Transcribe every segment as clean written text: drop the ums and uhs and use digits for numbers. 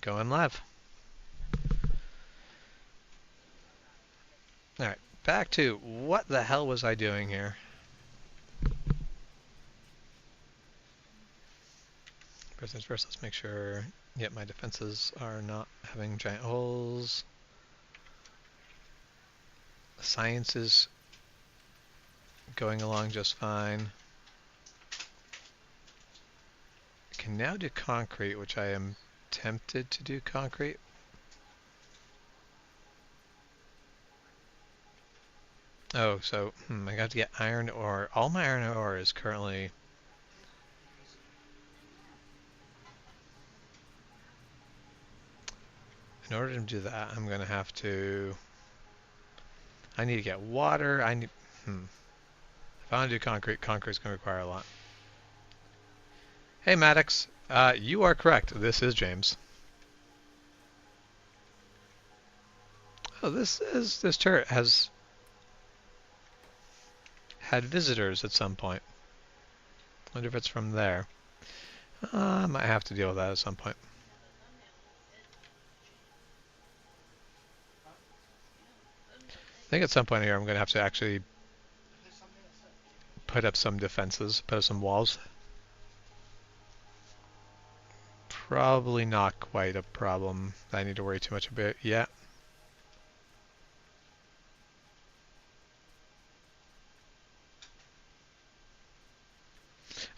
Going live. Alright, back to what the hell was I doing here? First things first, let's make sure, yep, my defenses are not having giant holes. Science is going along just fine. I can now do concrete, which I am tempted to do concrete. Oh, so I got to get iron ore. All my iron ore is currently... In order to do that, I'm going to have to... I need to get water. I need... If I want to do concrete, concrete's going to require a lot. Hey, Maddox. You are correct. This is James. Oh, this turret has had visitors at some point. Wonder if it's from there. I might have to deal with that at some point. I think at some point here I'm going to have to actually put up some defenses, put up some walls. Probably not quite a problem that I need to worry too much about yet.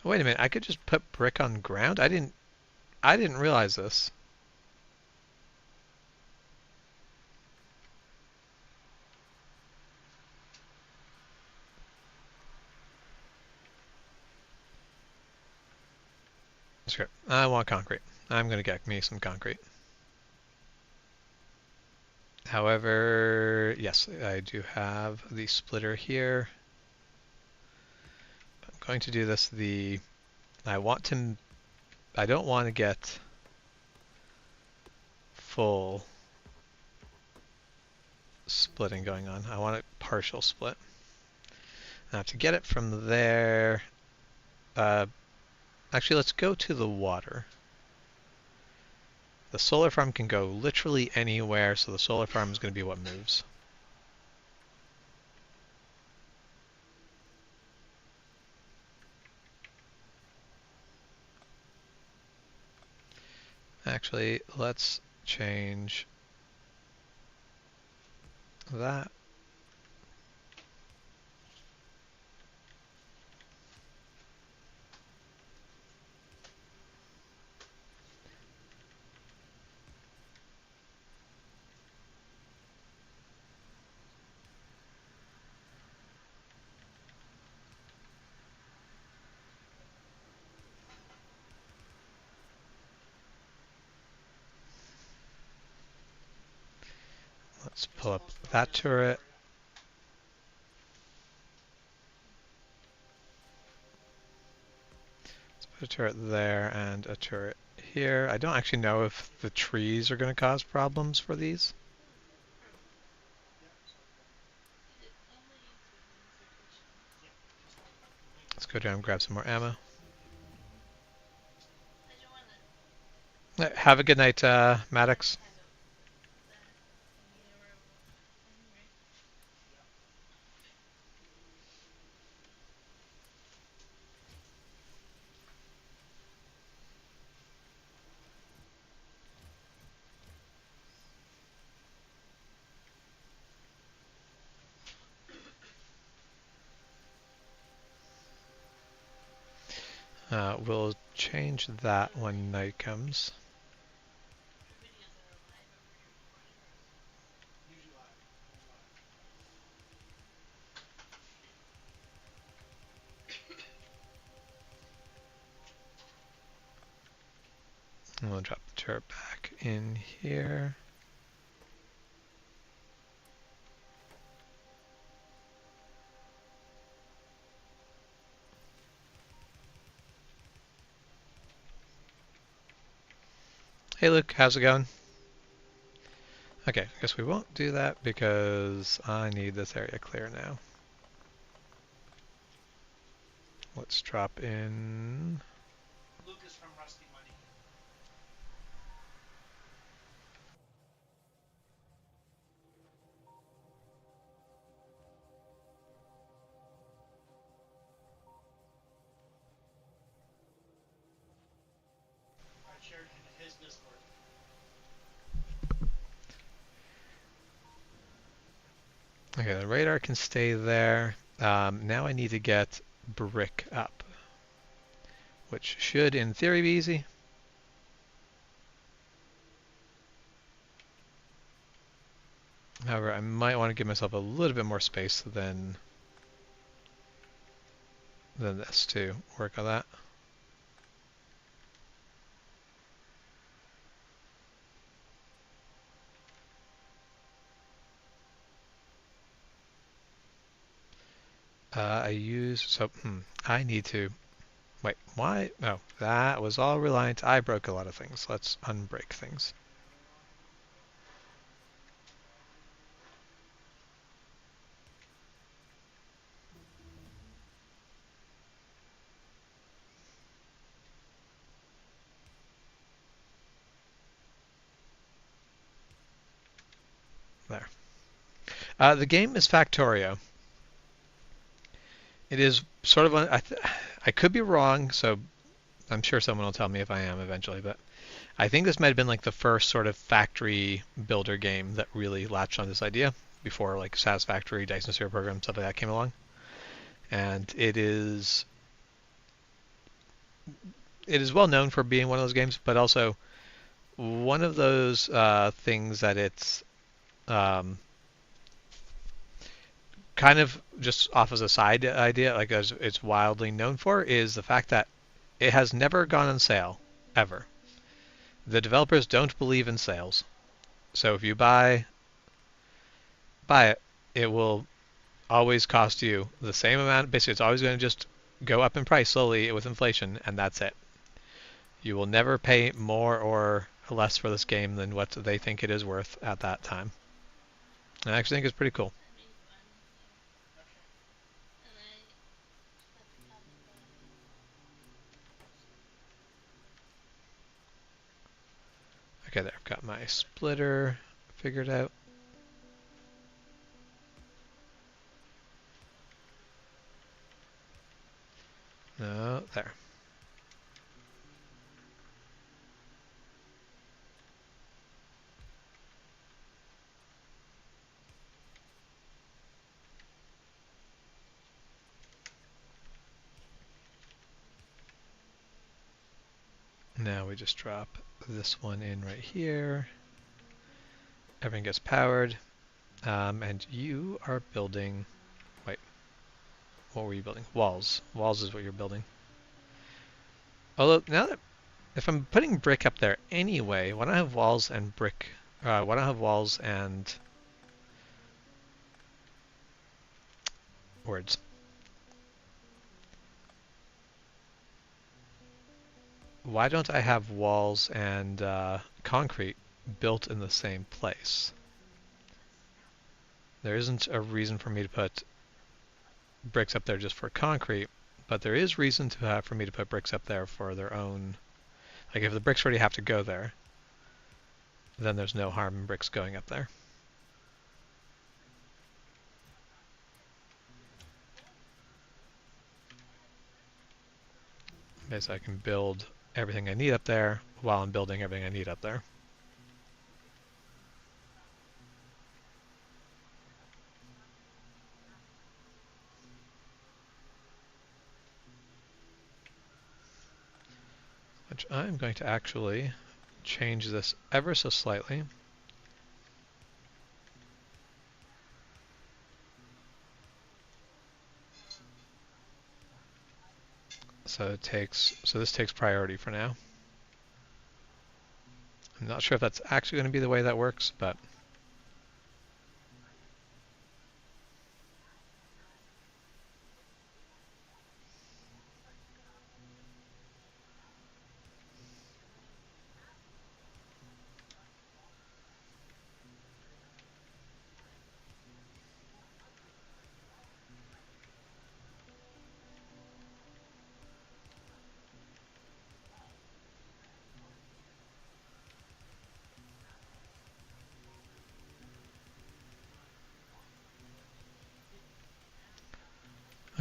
Oh, wait a minute, I could just put brick on ground? I didn't realize this. Screw it. I want concrete. I'm going to get me some concrete. However, yes, I do have the splitter here. I'm going to do this I don't want to get full splitting going on. I want a partial split. Now to get it from there, actually let's go to the water. The solar farm can go literally anywhere, so the solar farm is going to be what moves. Actually, let's change that. Let's pull up that turret. Let's put a turret there and a turret here. I don't actually know if the trees are going to cause problems for these. Let's go down and grab some more ammo. Have a good night, Maddox. We'll change that when night comes. And we'll drop the turret back in here. Hey Luke, how's it going? Okay, I guess we won't do that because I need this area clear now. Let's drop in. Lucas from Rusty Money. Okay, the radar can stay there. Now I need to get brick up, which should, in theory, be easy. However, I might want to give myself a little bit more space than this to work on that. I need to, wait, why? Oh, that was all reliant. I broke a lot of things. Let's unbreak things. There. The game is Factorio. It is sort of, I could be wrong, so I'm sure someone will tell me if I am eventually, but I think this might have been like the first sort of factory builder game that really latched on this idea before like Satisfactory, Dyson Sphere Program, stuff like that came along. And it is well known for being one of those games, but also one of those things that it's um, kind of just off as a side idea, like as it's wildly known for, is the fact that it has never gone on sale ever. The developers don't believe in sales, so if you buy it, it will always cost you the same amount. Basically, it's always going to just go up in price slowly with inflation, and that's it. You will never pay more or less for this game than what they think it is worth at that time. And I actually think it's pretty cool. Okay, there. I've got my splitter figured out. No, there. Now we just drop this one in right here. Everything gets powered. And you are building... Wait. What were you building? Walls. Walls is what you're building. Although, now that... If I'm putting brick up there anyway, why don't I have walls and brick... why don't I have walls and... Words. Why don't I have walls and concrete built in the same place? There isn't a reason for me to put bricks up there just for concrete, but there is reason to have for me to put bricks up there for their own. Like if the bricks already have to go there, then there's no harm in bricks going up there. Okay, so I can build everything I need up there while I'm building everything I need up there. Which I'm going to actually change this ever so slightly. So this takes priority for now. I'm not sure if that's actually going to be the way that works, but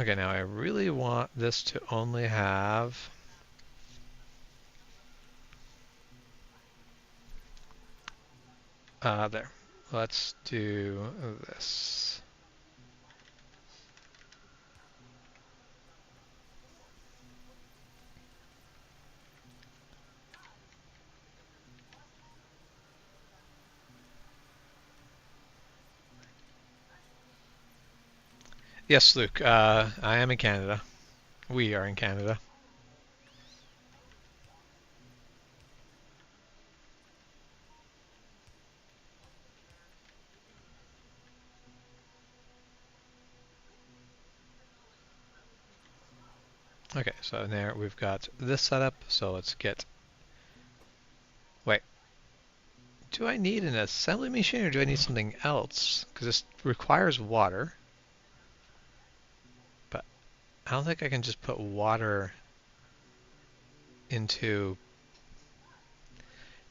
okay, now I really want this to only have there. Let's do this. Yes, Luke. I am in Canada. We are in Canada. Okay, so there we've got this setup. So let's get. Wait, do I need an assembly machine or do I need something else? Because this requires water, but I don't think I can just put water into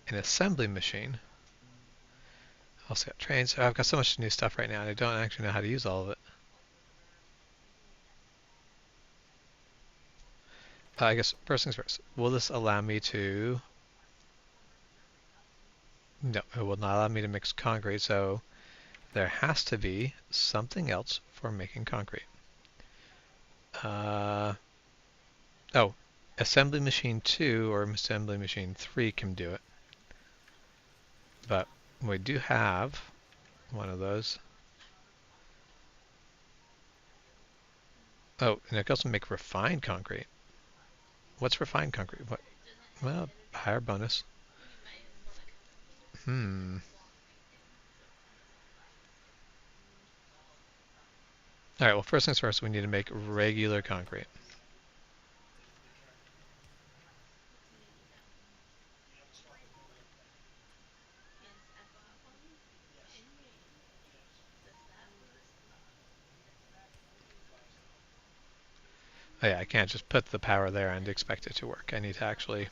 an assembly machine. Also got trains. I've got so much new stuff right now and I don't actually know how to use all of it. I guess first things first. Will this allow me to... No, it will not allow me to mix concrete, so there has to be something else for making concrete. Uh, oh, assembly machine 2 or assembly machine 3 can do it. But we do have one of those. Oh, and it can also make refined concrete. What's refined concrete? What? Well, higher bonus. Hmm. All right, well, first things first, we need to make regular concrete. Oh yeah, I can't just put the power there and expect it to work. I need to actually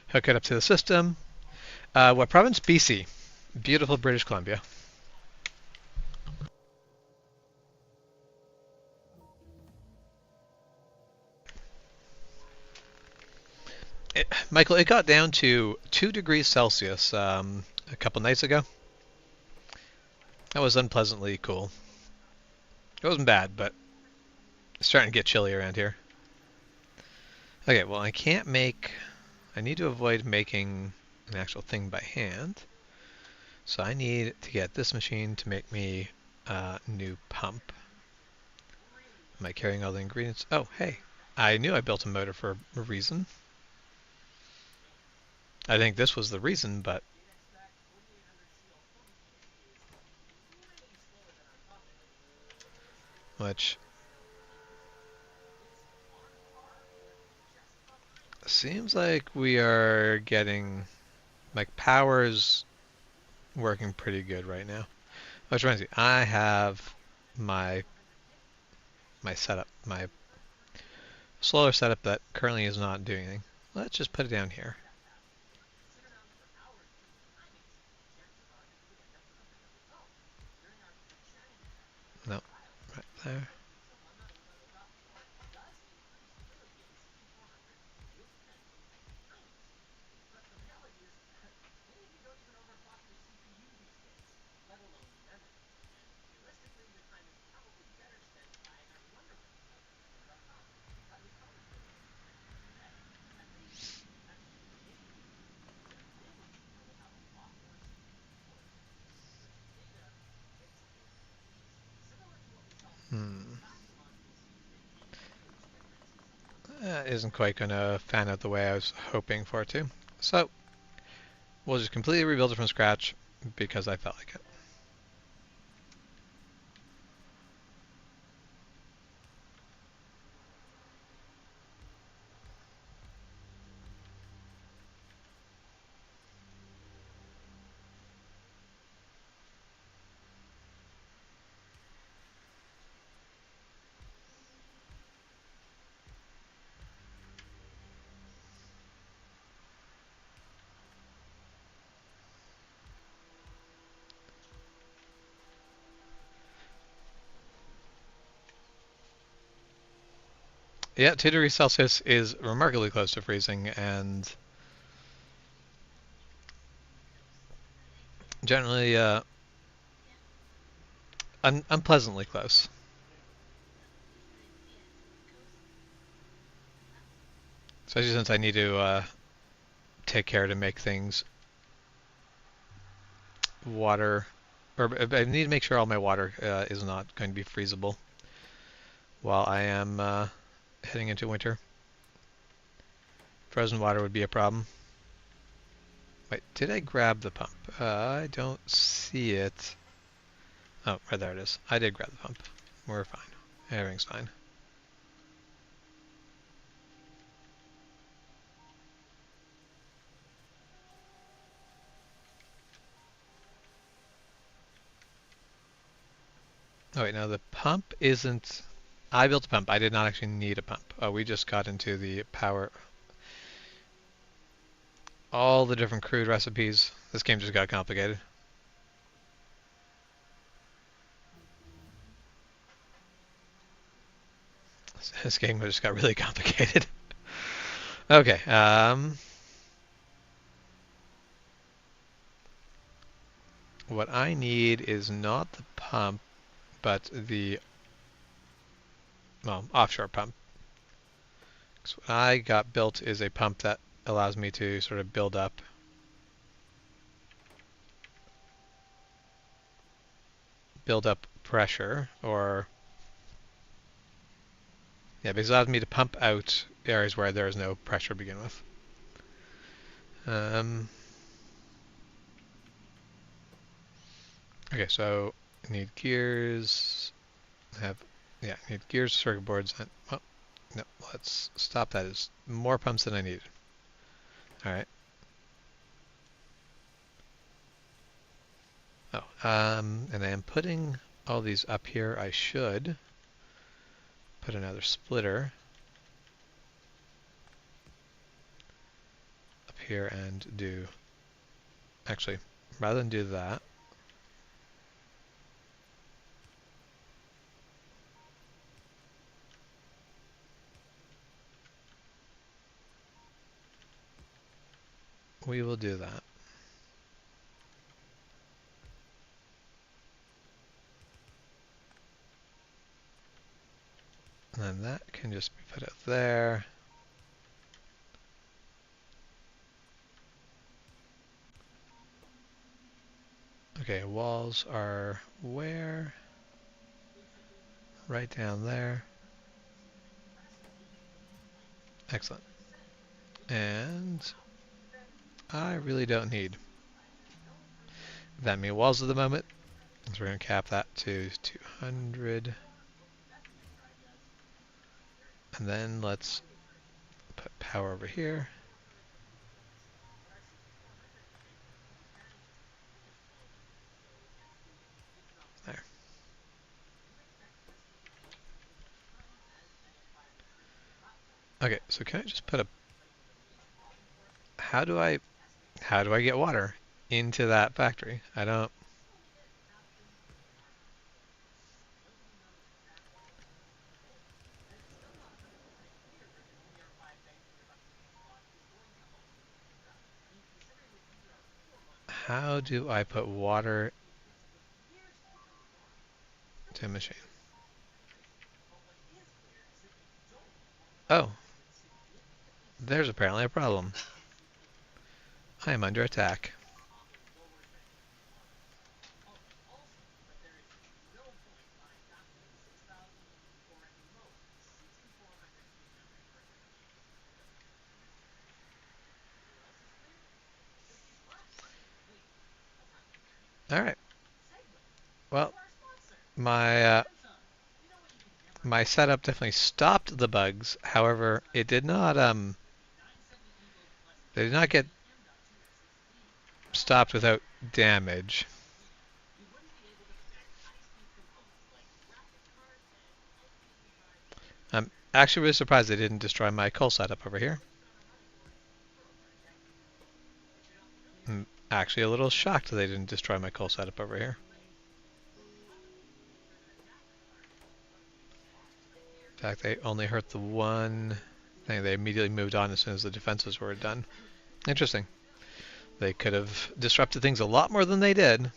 hook it up to the system. What province? BC. Beautiful British Columbia. Michael, it got down to 2 degrees Celsius a couple nights ago. That was unpleasantly cool. It wasn't bad, but it's starting to get chilly around here. Okay, well, I can't make... I need to avoid making an actual thing by hand. So I need to get this machine to make me a new pump. Am I carrying all the ingredients? Oh, hey. I knew I built a motor for a reason. I think this was the reason, but... Which... Seems like we are getting... Like, power's working pretty good right now. Which reminds me, I have my setup, my solar setup that currently is not doing anything. Let's just put it down here. No, right there. Hmm. That isn't quite going to fan out the way I was hoping for it to. So, we'll just completely rebuild it from scratch because I felt like it. Yeah, 2 degrees Celsius is remarkably close to freezing and generally unpleasantly close. Especially since I need to take care to make things water Or I need to make sure all my water is not going to be freezable while I am heading into winter. Frozen water would be a problem. Wait, did I grab the pump? I don't see it. Oh, right there it is. I did grab the pump. We're fine. Everything's fine. Oh wait, no, the pump isn't... I built a pump. I did not actually need a pump. Oh, we just got into the power... All the different crude recipes. This game just got complicated. This game just got really complicated. Okay, what I need is not the pump, but the, well, offshore pump. So what I got built is a pump that allows me to sort of build up pressure, or yeah, because it allows me to pump out areas where there is no pressure to begin with. Okay, so I need gears. Yeah, I need gears, circuit boards, and well, no, let's stop that. It's more pumps than I needed. All right. Oh, and I am putting all these up here. I should put another splitter up here and do, actually, rather than do that, we will do that. And then that can just be put up there. Okay, walls are where? Right down there. Excellent. And I really don't need that many walls at the moment. So we're going to cap that to 200. And then let's put power over here. There. Okay, so can I just put a... How do I get water into that factory? I don't... How do I put water to a machine? Oh, there's apparently a problem. I am under attack. Alright. Well, my my setup definitely stopped the bugs. However, it did not they did not get stopped without damage. I'm actually really surprised they didn't destroy my coal setup over here. I'm actually a little shocked they didn't destroy my coal setup over here. In fact, they only hurt the one thing. They immediately moved on as soon as the defenses were done. Interesting. They could have disrupted things a lot more than they did.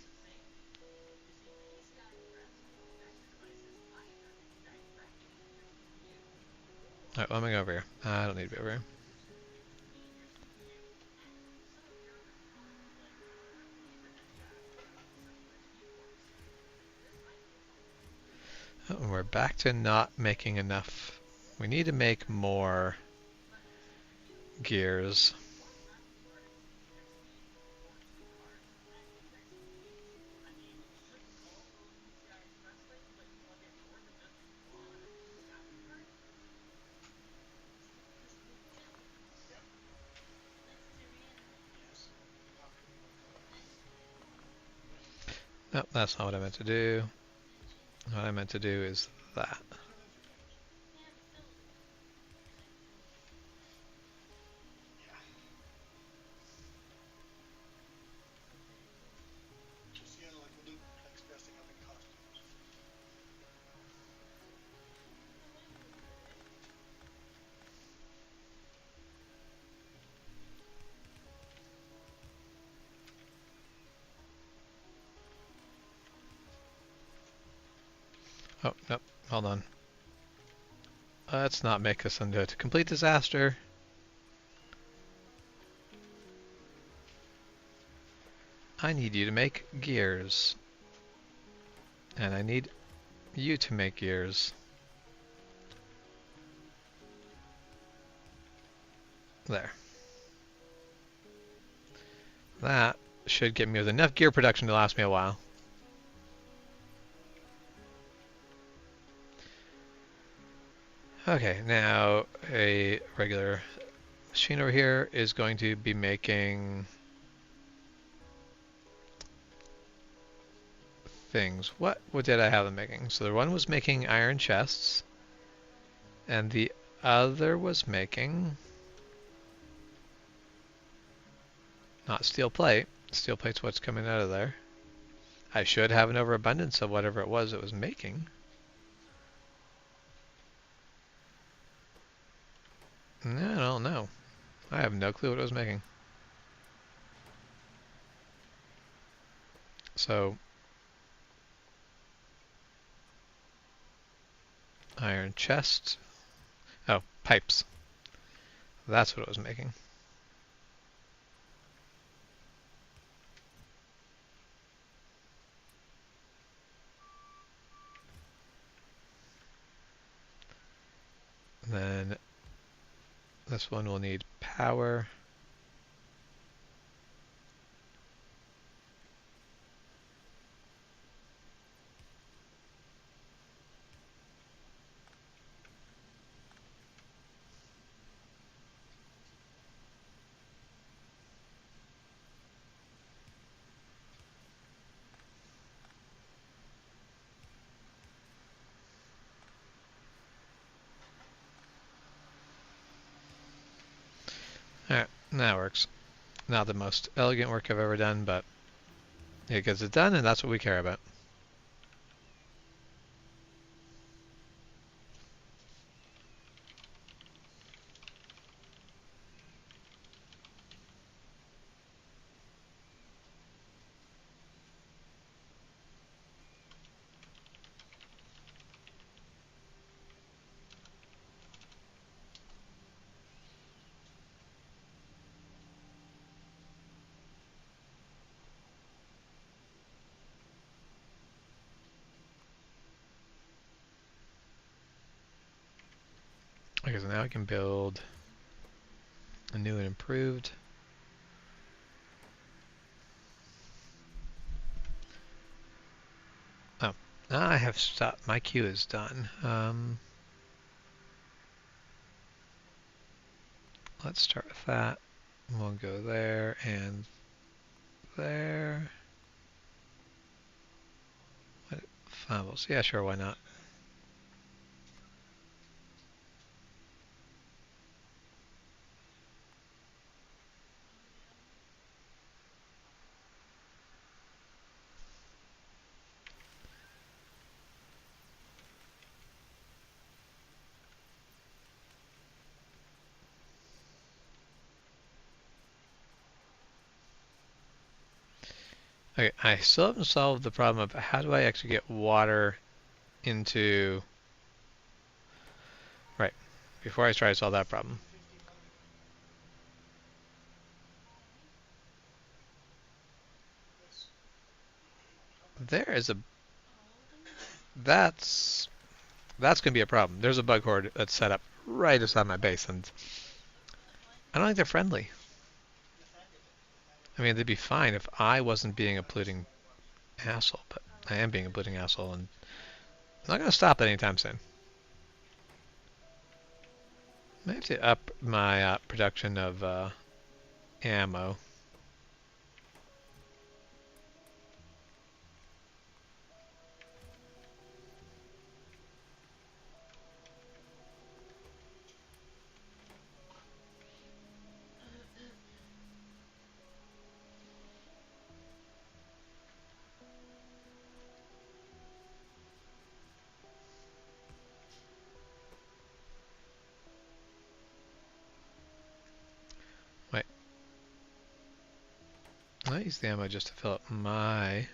Alright, let me go over here. I don't need to be over here. Oh, we're back to not making enough. We need to make more gears. No, that's not what I meant to do. What I meant to do is that. Oh, nope, hold on. Let's not make this into a complete disaster. I need you to make gears. And I need you to make gears. There. That should get me with enough gear production to last me a while. Okay, now a regular machine over here is going to be making things. What did I have them making? So the one was making iron chests, and the other was making not steel plate. Steel plate's what's coming out of there. I should have an overabundance of whatever it was making. No, I don't know. I have no clue what it was making. So iron chest. Oh, pipes. That's what it was making. Then this one will need power. Alright, that works. Not the most elegant work I've ever done, but it gets it done, and that's what we care about. Okay, so now I can build a new and improved. Oh, I have stopped. My queue is done. Let's start with that. We'll go there and there. What? Fumbles. Yeah, sure, why not? Okay, I still haven't solved the problem of how do I actually get water into... Right, before I try to solve that problem. There is a... That's That's going to be a problem. There's a bug horde that's set up right outside my base, and I don't think they're friendly. I mean, they'd be fine if I wasn't being a polluting asshole, but I am being a polluting asshole, and I'm not going to stop anytime soon. I have to up my production of ammo. Wait, I use the ammo just to fill up my...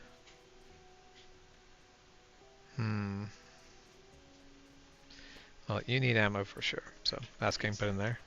Well, you need ammo for sure, so that's getting put in there.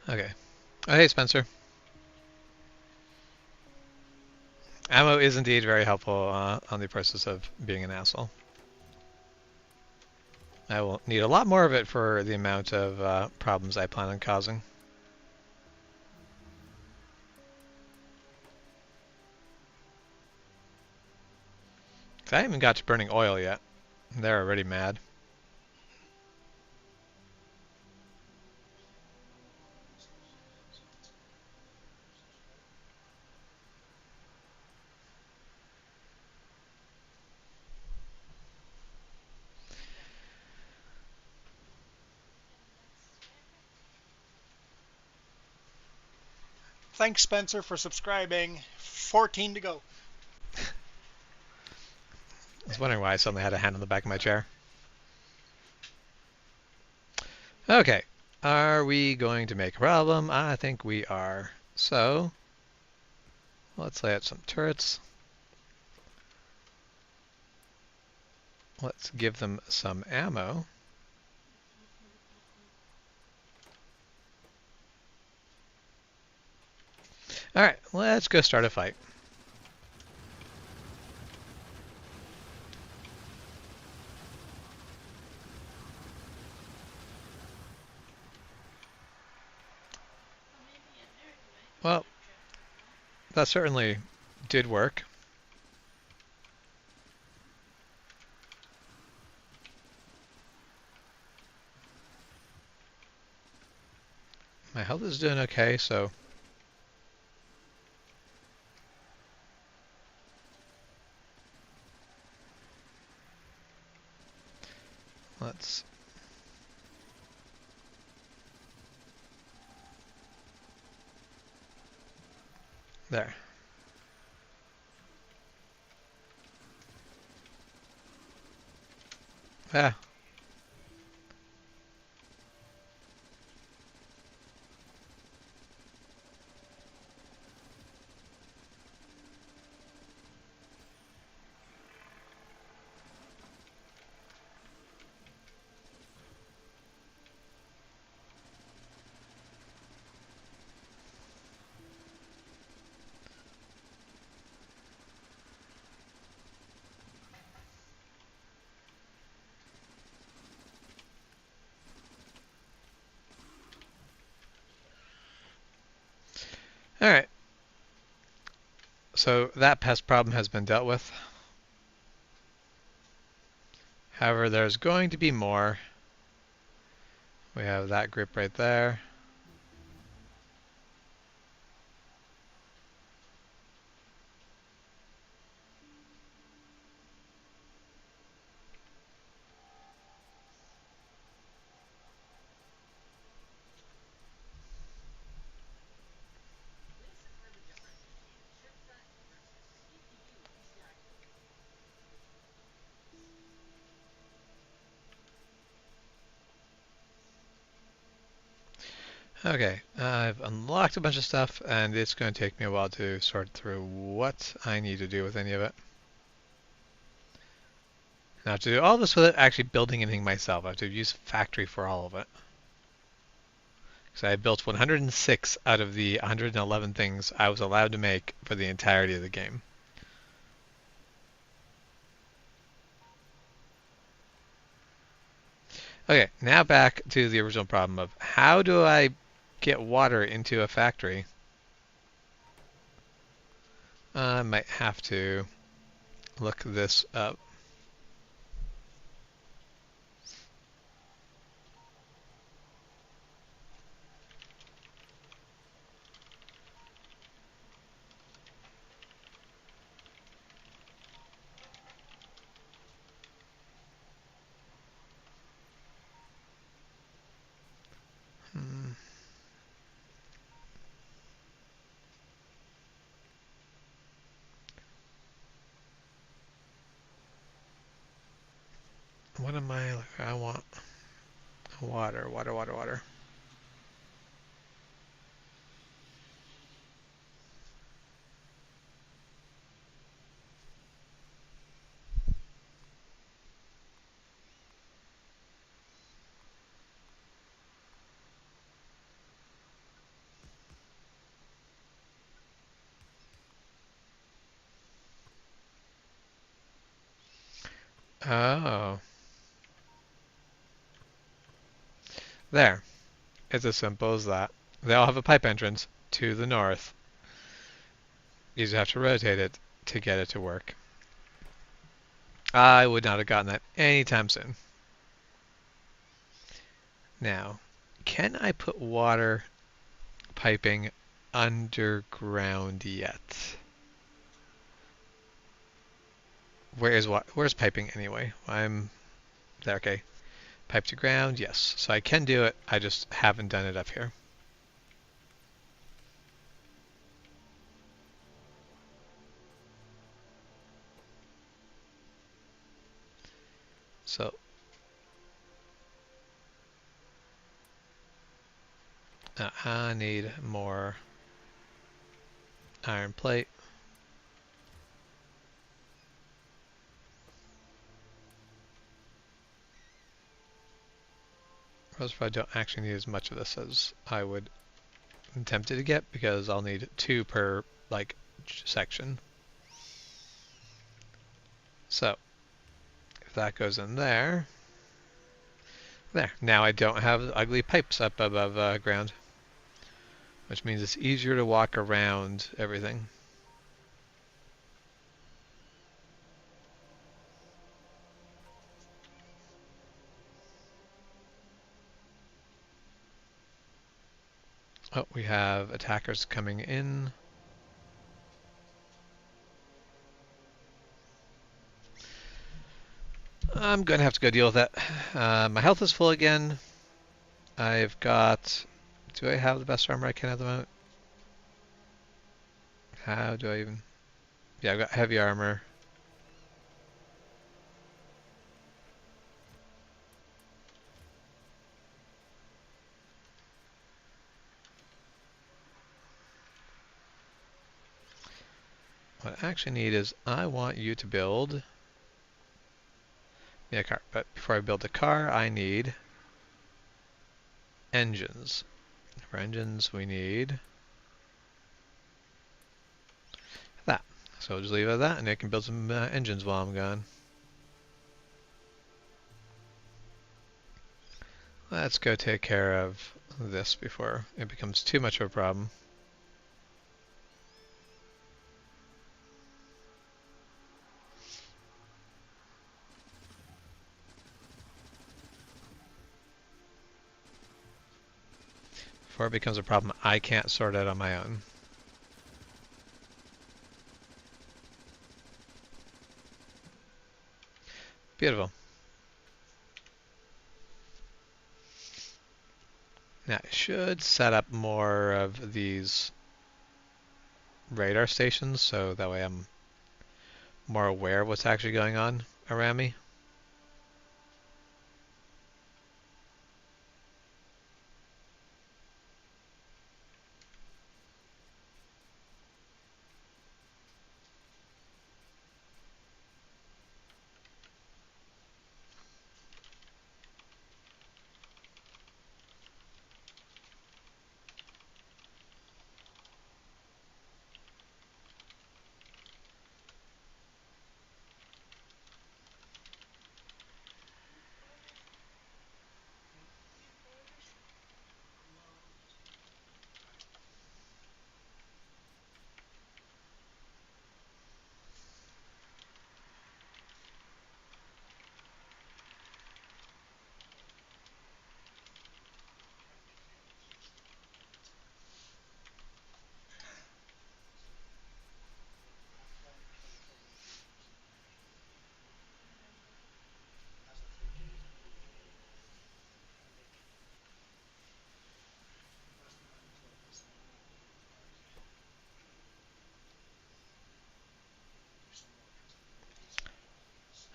Okay. Oh, hey, Spencer. Ammo is indeed very helpful on the process of being an asshole. I will need a lot more of it for the amount of problems I plan on causing. 'Cause I haven't even got to burning oil yet. They're already mad. Thanks, Spencer, for subscribing. 14 to go. I was wondering why I suddenly had a hand on the back of my chair. Okay. Are we going to make a problem? I think we are. So, let's lay out some turrets. Let's give them some ammo. Alright, let's go start a fight. Well, that certainly did work. My health is doing okay, so let's... There. Ah. Alright. So that pest problem has been dealt with. However, there's going to be more. We have that group right there. Okay, I've unlocked a bunch of stuff, and it's going to take me a while to sort through what I need to do with any of it. Now, to do all this without actually building anything myself, I have to use Factory for all of it. So I built 106 out of the 111 things I was allowed to make for the entirety of the game. Okay, now back to the original problem of how do I get water into a factory? I might have to look this up. Hmm, what am I want water, water, water, water. Oh, there. It's as simple as that. They all have a pipe entrance to the north. You just have to rotate it to get it to work. I would not have gotten that anytime soon. Now, can I put water piping underground yet? Where's piping anyway? I'm there. Okay, pipe to ground. Yes, so I can do it. I just haven't done it up here. So I need more iron plate. Rose probably don't actually need as much of this as I would am tempted to get because I'll need two per like section. So if that goes in there, there. Now I don't have ugly pipes up above ground, which means it's easier to walk around everything. Oh, we have attackers coming in. I'm going to have to go deal with that. My health is full again. I've got... Do I have the best armor I can at the moment? How do I even... Yeah, I've got heavy armor. What I actually need is I want you to build me a car. But before I build a car, I need engines. For engines, we need that. So we'll just leave it at that, and I can build some engines while I'm gone. Let's go take care of this before it becomes too much of a problem. Before it becomes a problem I can't sort out on my own. Beautiful. Now I should set up more of these radar stations so that way I'm more aware of what's actually going on around me.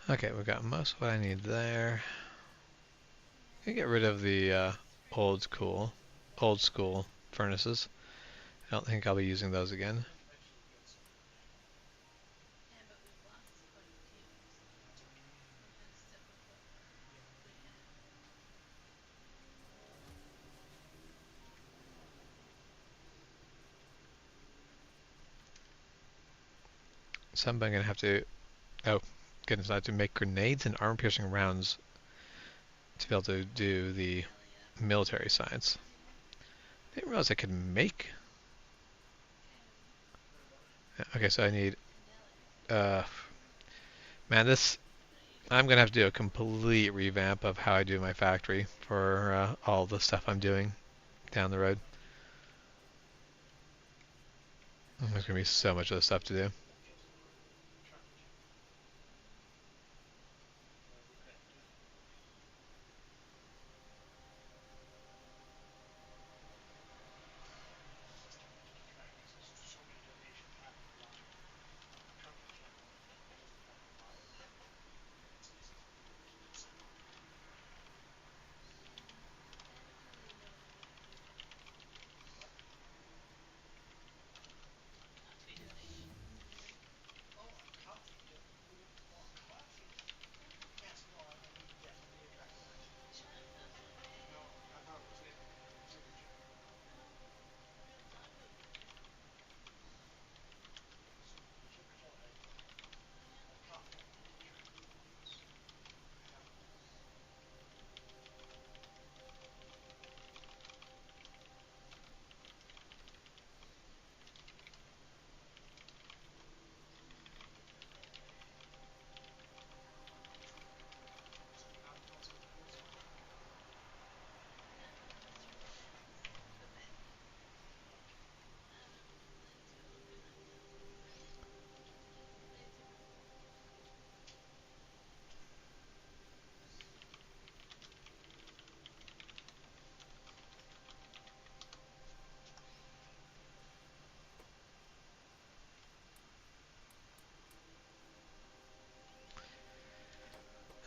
Okay, we got most of what I need there. I get rid of the old school furnaces. I don't think I'll be using those again. So I'm gonna have to. Oh, goodness! I have to make grenades and armor-piercing rounds to be able to do the military science. I didn't realize I could make. Okay, so I need. Uh, man, this. I'm gonna have to do a complete revamp of how I do my factory for all the stuff I'm doing down the road. There's gonna be so much other stuff to do.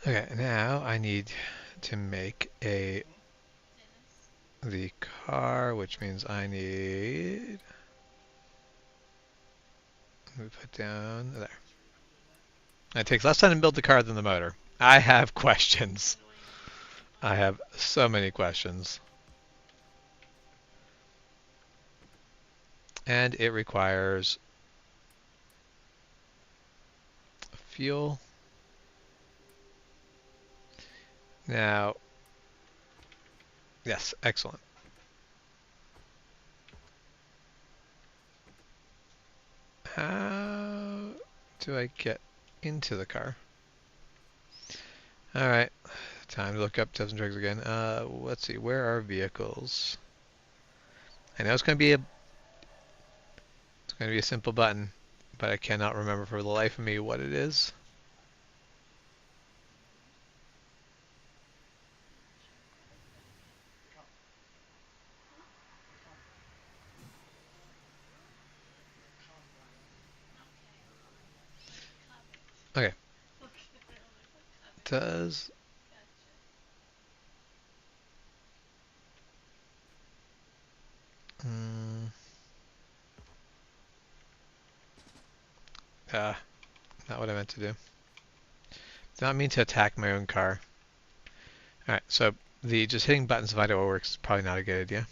Okay, now I need to make the car, which means I need. Let me put down there. It takes less time to build the car than the motor. I have questions. I have so many questions. And it requires fuel. Now, yes, excellent. How do I get into the car? Alright, time to look up tips and tricks again. Let's see, where are vehicles? I know it's gonna be a simple button, but I cannot remember for the life of me what it is. Okay. Does mm, ah, not what I meant to do. Did not mean to attack my own car. Alright, so the just hitting buttons if I know it works is probably not a good idea.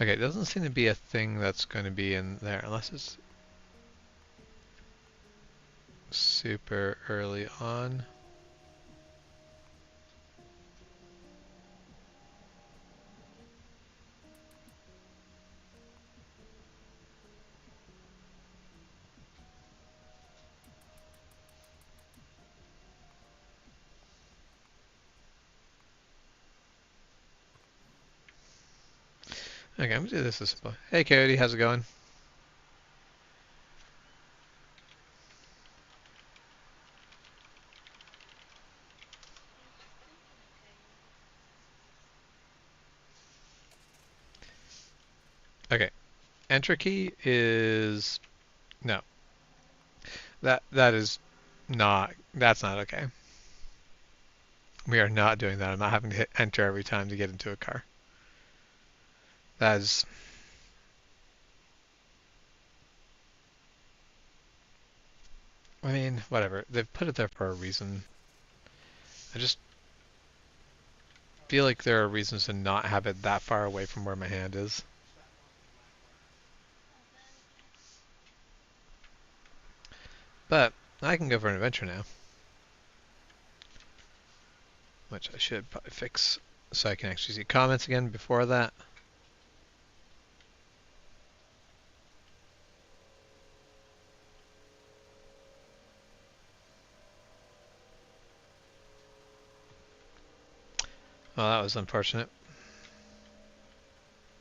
Okay, it doesn't seem to be a thing that's going to be in there unless it's super early on. Okay, I'm gonna do this as simple. Hey, Coyote, how's it going? Okay, enter key is no. That is not. That's not okay. We are not doing that. I'm not having to hit enter every time to get into a car. That is. I mean, whatever. They've put it there for a reason. I just feel like there are reasons to not have it that far away from where my hand is. But I can go for an adventure now, which I should probably fix so I can actually see comments again before that. Well, that was unfortunate.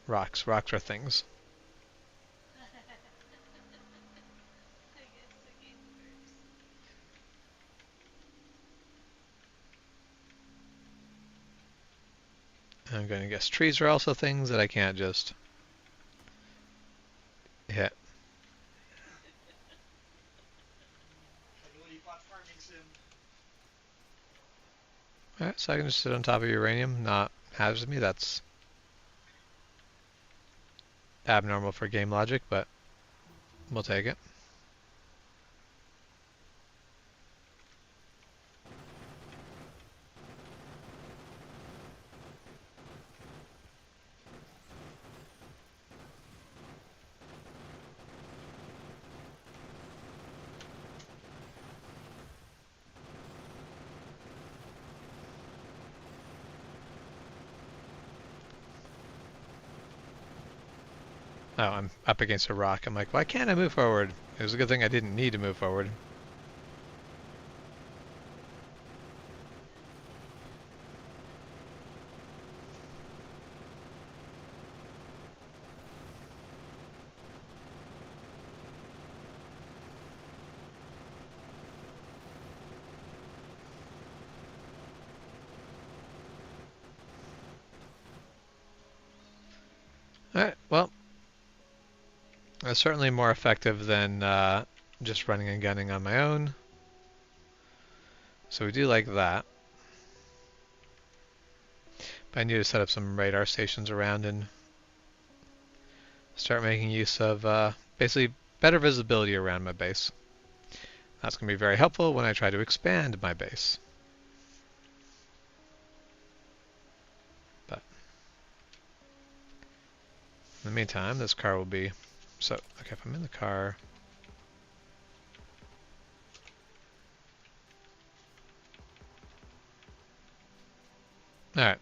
Rocks. Rocks are things. I'm going to guess trees are also things that I can't just hit. Alright, so I can just sit on top of uranium, not hazardous to me. That's abnormal for game logic, but we'll take it. Oh, I'm up against a rock. I'm like, why can't I move forward? It was a good thing I didn't need to move forward. Alright, well, that's certainly more effective than just running and gunning on my own. So we do like that. But I need to set up some radar stations around and start making use of basically better visibility around my base. That's going to be very helpful when I try to expand my base. But in the meantime, this car will be... So, okay, if I'm in the car... Alright.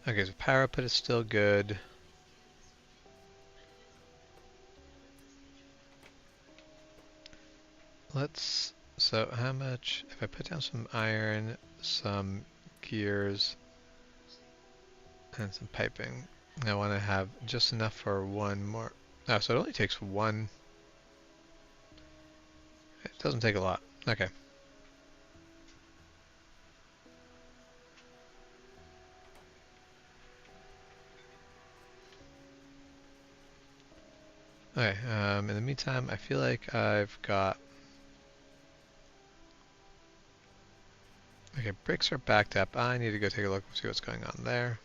Okay, so power output is still good. Let's... So how much... If I put down some iron, some gears, and some piping, I want to have just enough for one more... Oh, so it only takes one... It doesn't take a lot. Okay. Okay, in the meantime, I feel like I've got... Okay, brakes are backed up. I need to go take a look and see what's going on there.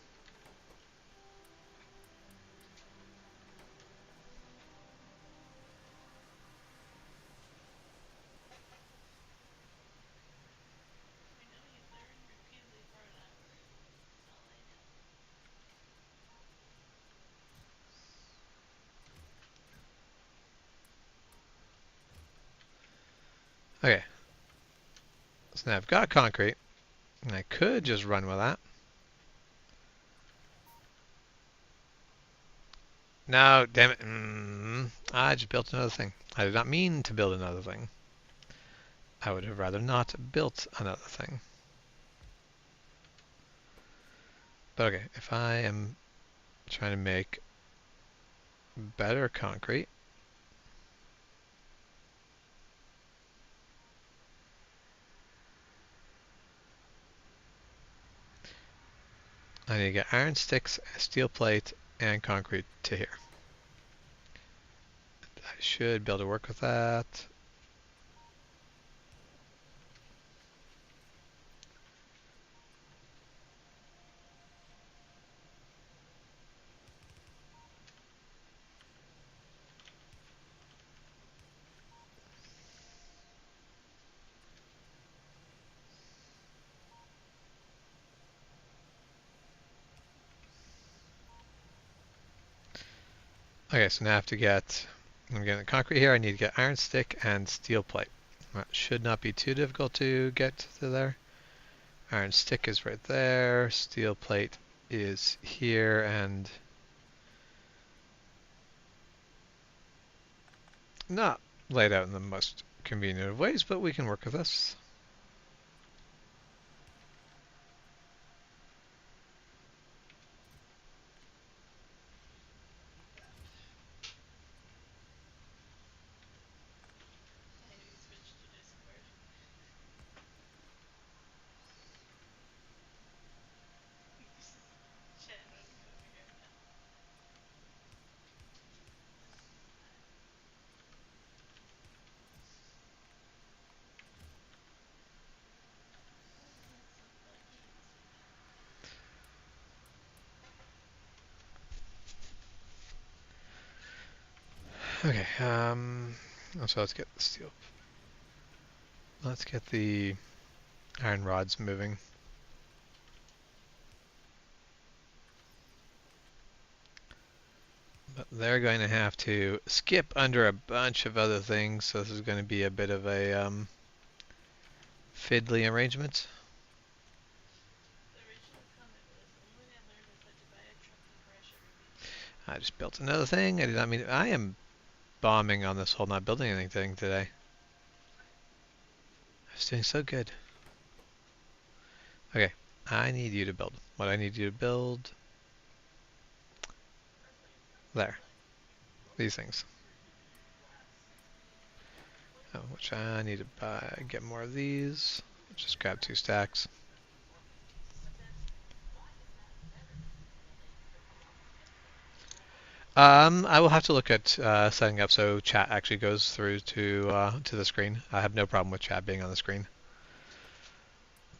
Okay. So now I've got concrete. I could just run with that. No, damn it. I just built another thing. I did not mean to build another thing. I would have rather not built another thing. But okay, if I am trying to make better concrete, I need to get iron sticks, steel plate, and concrete to here. I should be able to work with that. Okay, so now I have to get, I'm getting the concrete here, I need to get iron stick and steel plate. That should not be too difficult to get to there. Iron stick is right there, steel plate is here, and not laid out in the most convenient of ways, but we can work with this. Okay, so let's get the steel. Let's get the iron rods moving. But they're going to have to skip under a bunch of other things, so this is going to be a bit of a fiddly arrangement. I just built another thing. I did not mean. I am bombing on this whole not building anything today. I was doing so good. Okay, I need you to build. What I need you to build. There. These things. Oh, which I need to buy, get more of these. Just grab 2 stacks. I will have to look at setting up so chat actually goes through to the screen. I have no problem with chat being on the screen,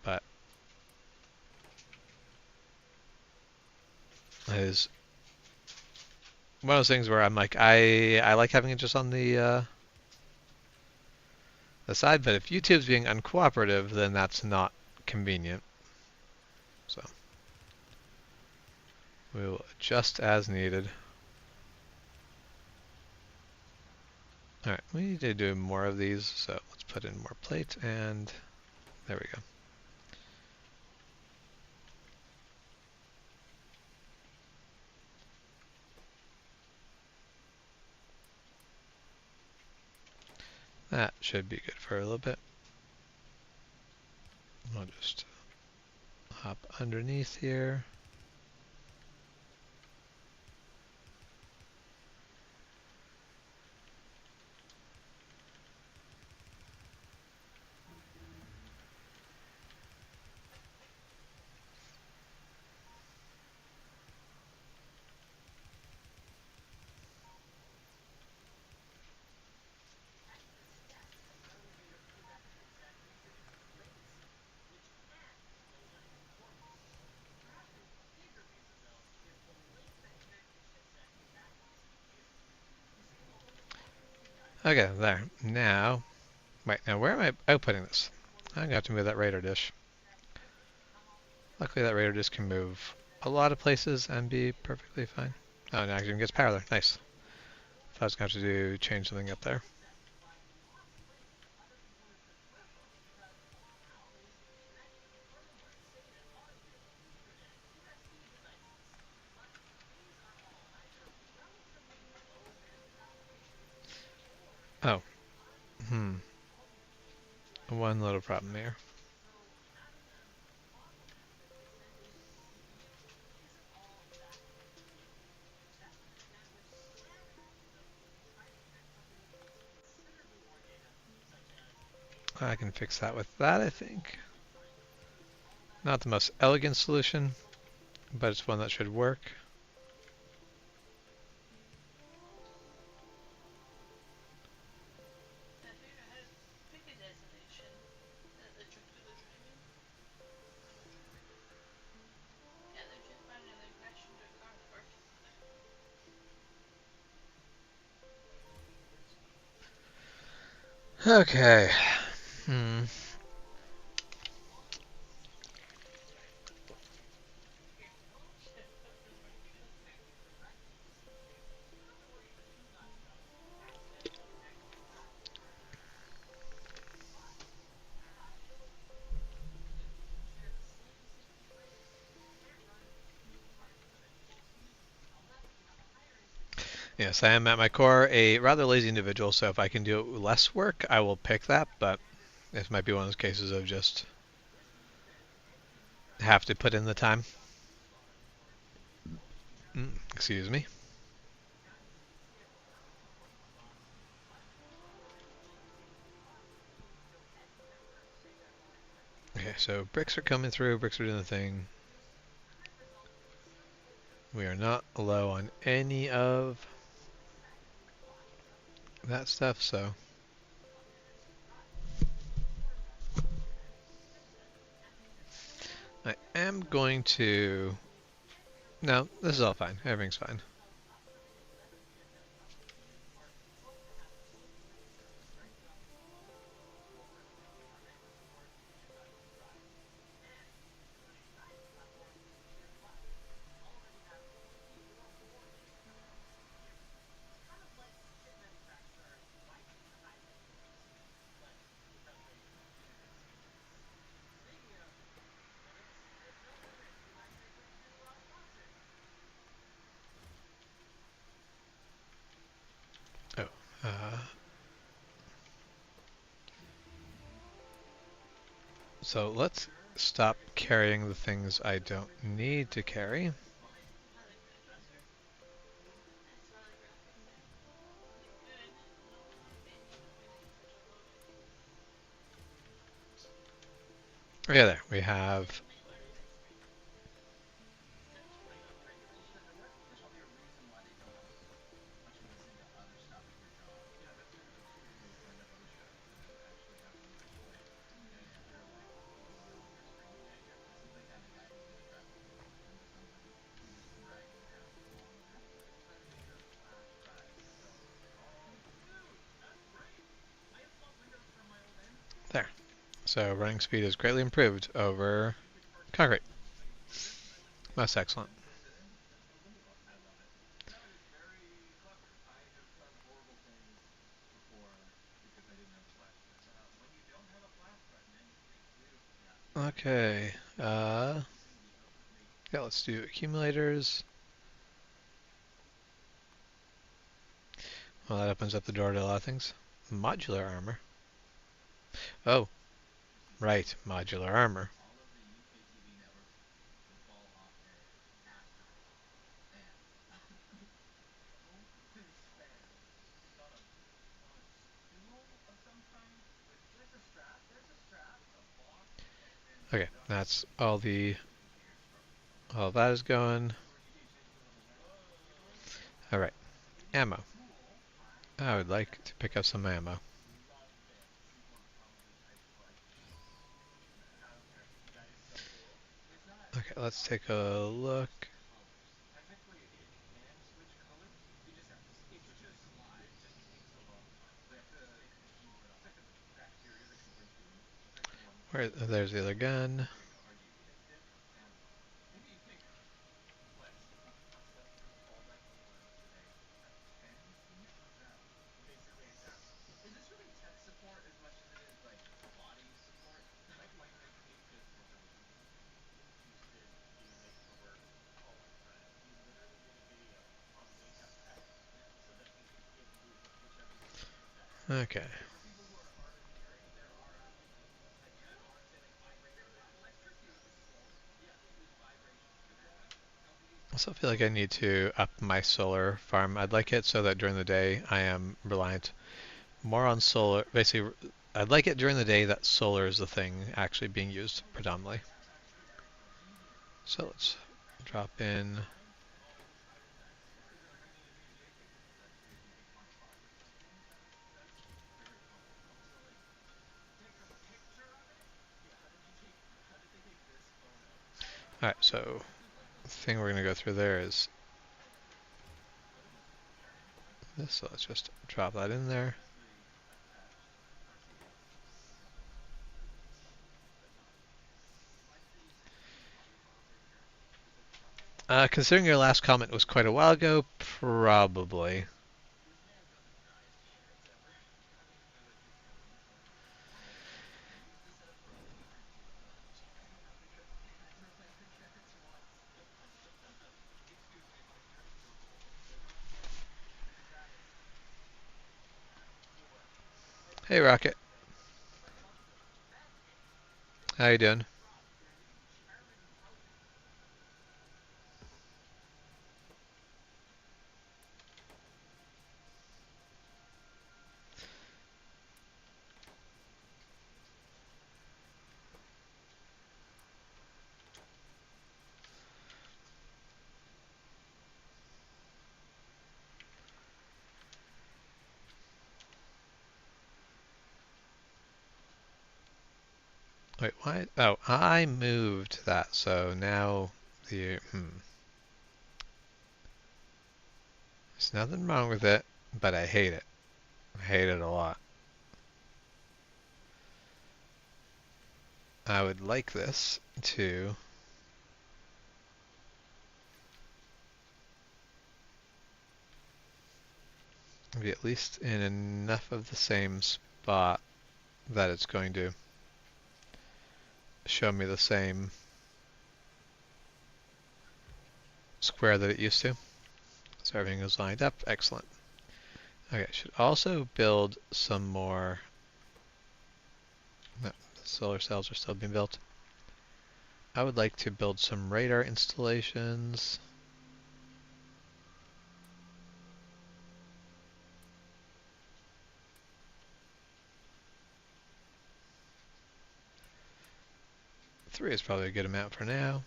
but it is one of those things where I'm like, I like having it just on the side, but if YouTube's being uncooperative, then that's not convenient. So we will adjust as needed. All right, we need to do more of these, so let's put in more plate, and there we go. That should be good for a little bit. I'll just hop underneath here. Okay, there. Now, wait, now where am I outputting this? I'm gonna have to move that radar dish. Luckily that radar dish can move a lot of places and be perfectly fine. Oh, now it even gets power there. Nice. Thought I was gonna have to change something up there. Hmm. One little problem here. I can fix that with that, I think. Not the most elegant solution, but it's one that should work. Okay. Hmm. Yes, I am at my core a rather lazy individual, so if I can do less work, I will pick that, but this might be one of those cases of just have to put in the time. Excuse me. Okay, so bricks are coming through, bricks are doing the thing. We are not low on any of that stuff, so I am going to... No, this is all fine. Everything's fine. Oh, so let's stop carrying the things I don't need to carry. Oh, yeah, there. We have... There. So running speed is greatly improved over concrete. That's excellent. Okay. Yeah, let's do accumulators. Well, that opens up the door to a lot of things. Modular armor. Oh, right. Modular armor. Okay, that's all that is going. All right, ammo. I would like to pick up some ammo. Okay, let's take a look. There's the other gun. Okay. also feel like I need to up my solar farm. I'd like it so that during the day I am reliant more on solar. Basically, I'd like it during the day that solar is the thing actually being used predominantly. So let's drop in. Alright, so the thing we're going to go through there is this, so let's just drop that in there. Considering your last comment was quite a while ago, probably. Hey Rocket, how you doing? Wait, why? Oh, I moved that, so now there's nothing wrong with it, but I hate it. I hate it a lot. I would like this to be at least in enough of the same spot that it's going to show me the same square that it used to. So everything is lined up. Excellent. Okay, should also build some more. No, the solar cells are still being built. I would like to build some radar installations. Three is probably a good amount for now.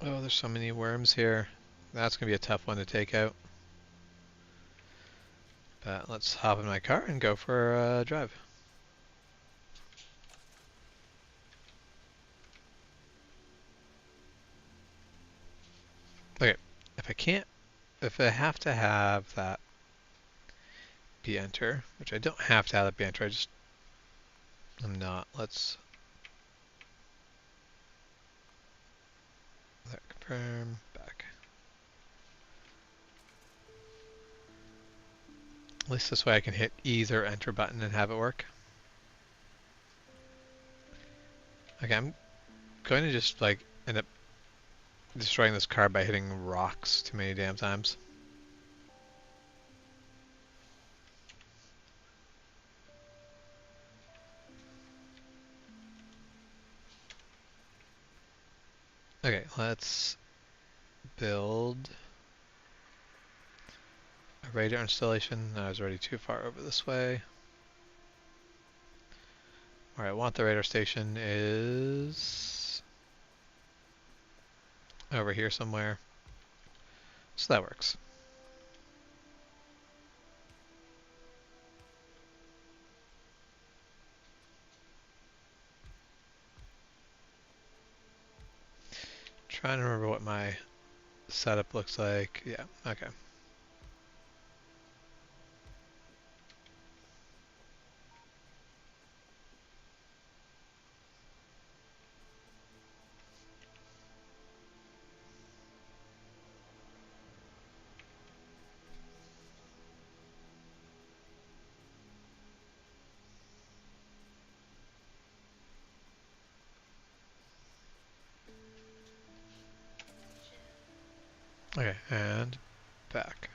Oh, there's so many worms here. That's going to be a tough one to take out. But let's hop in my car and go for a drive. Okay, if I have to have that be enter, which I don't have to have that be enter, I'm not. Let's confirm back. At least this way I can hit either enter button and have it work. Okay, I'm going to just like end up destroying this car by hitting rocks too many damn times. Okay, let's build a radar installation. I was already too far over this way. Where I want the radar station is over here somewhere. So that works. Trying to remember what my setup looks like. Yeah, okay. Okay, and back.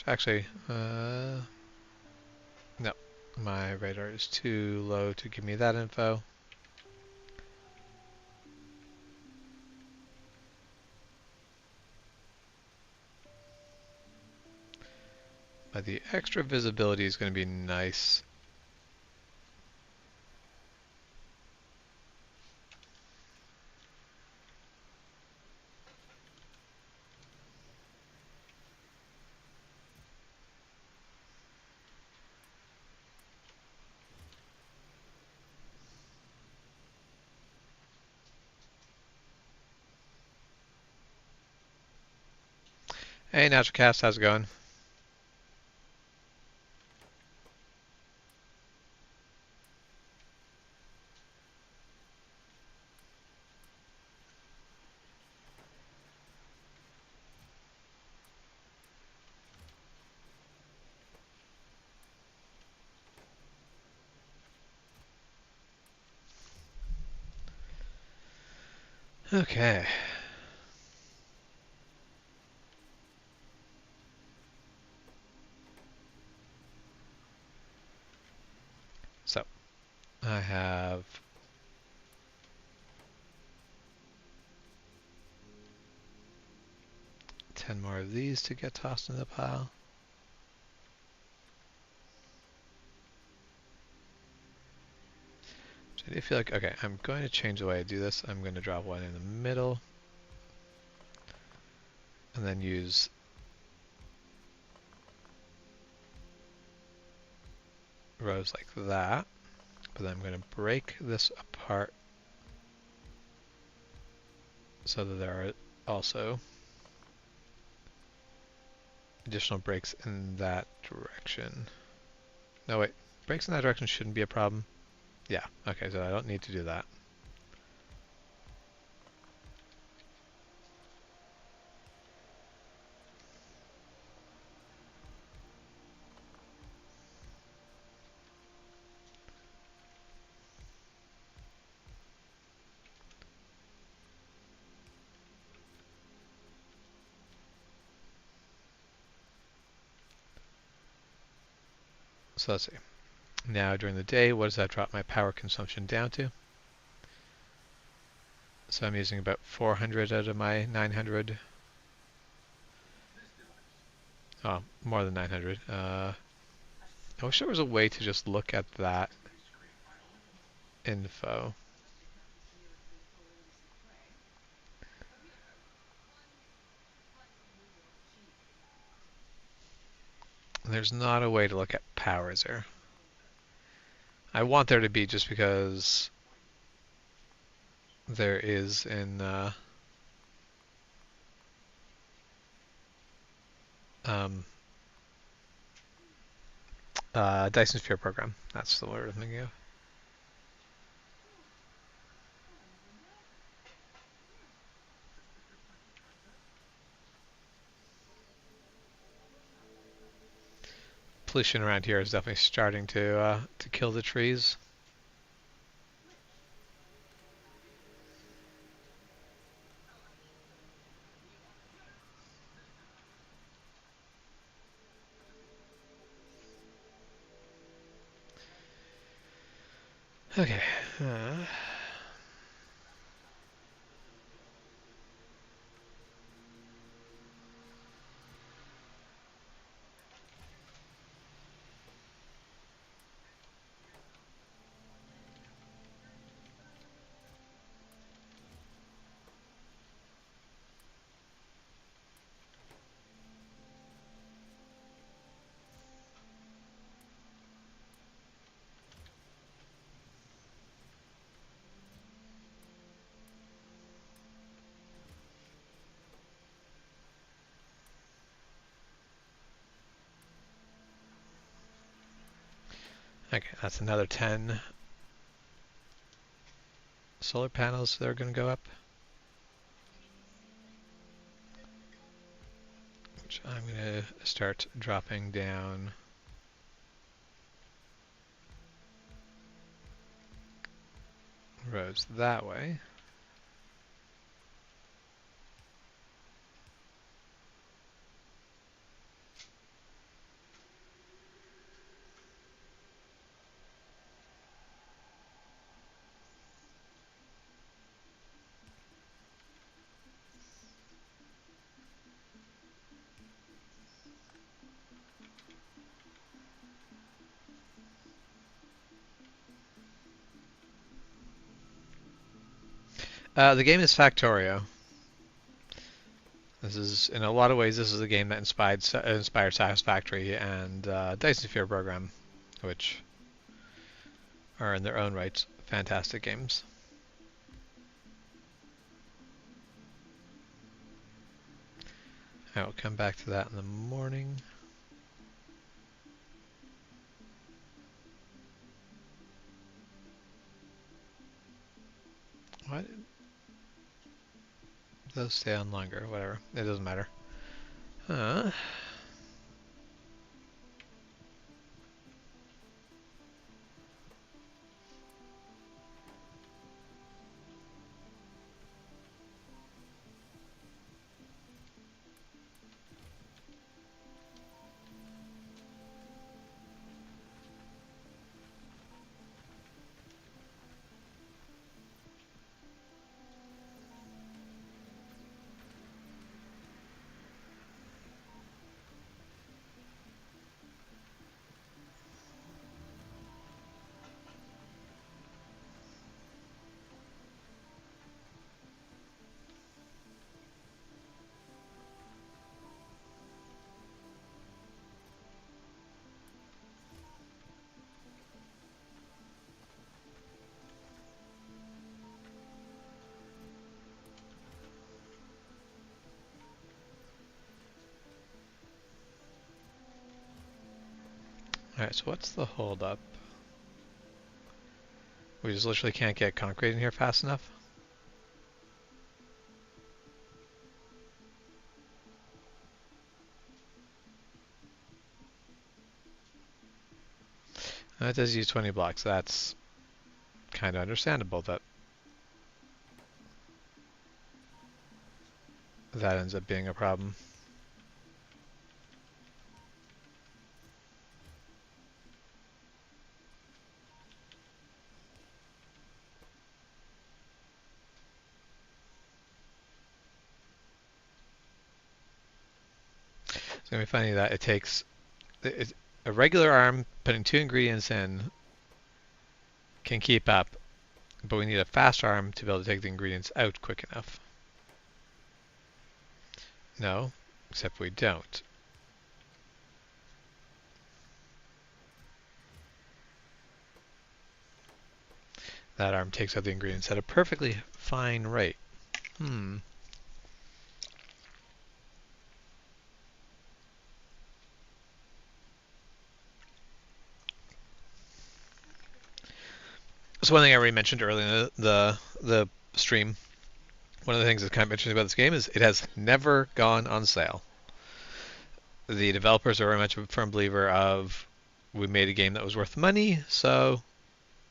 Actually, no, my radar is too low to give me that info. But the extra visibility is going to be nice. Hey, Natural Cast, how's it going? Okay. So, I have 10 more of these to get tossed in the pile. So I do feel like, okay, I'm going to change the way I do this. I'm going to drop one in the middle and then use rows like that. But then I'm going to break this apart so that there are also additional breaks in that direction. No, wait, breaks in that direction shouldn't be a problem. Yeah, okay, so I don't need to do that. So let's see. Now during the day, what does that drop my power consumption down to? So I'm using about 400 out of my 900. Oh, more than 900. I wish there was a way to just look at that info. There's not a way to look at power, is there? I want there to be just because there is in um, Dyson Sphere program. That's the word I'm thinking of. Pollution around here is definitely starting to kill the trees. Okay. Okay, that's another 10 solar panels that are going to go up. Which I'm going to start dropping down rows that way. The game is Factorio. This is, in a lot of ways, this is a game that inspired Satisfactory and Dyson Sphere Program, which are in their own rights fantastic games. I will come back to that in the morning. Why did those stay on longer? Whatever. It doesn't matter. Alright, so what's the hold up? We just literally can't get concrete in here fast enough? That does use 20 blocks. That's kind of understandable that that ends up being a problem. It's going to be funny that it takes a regular arm putting 2 ingredients in can keep up, but we need a fast arm to be able to take the ingredients out quick enough. No, except we don't. That arm takes out the ingredients at a perfectly fine rate. So one thing I already mentioned earlier in the stream, one of the things that's kind of interesting about this game is it has never gone on sale. The developers are very much a firm believer of we made a game that was worth money, so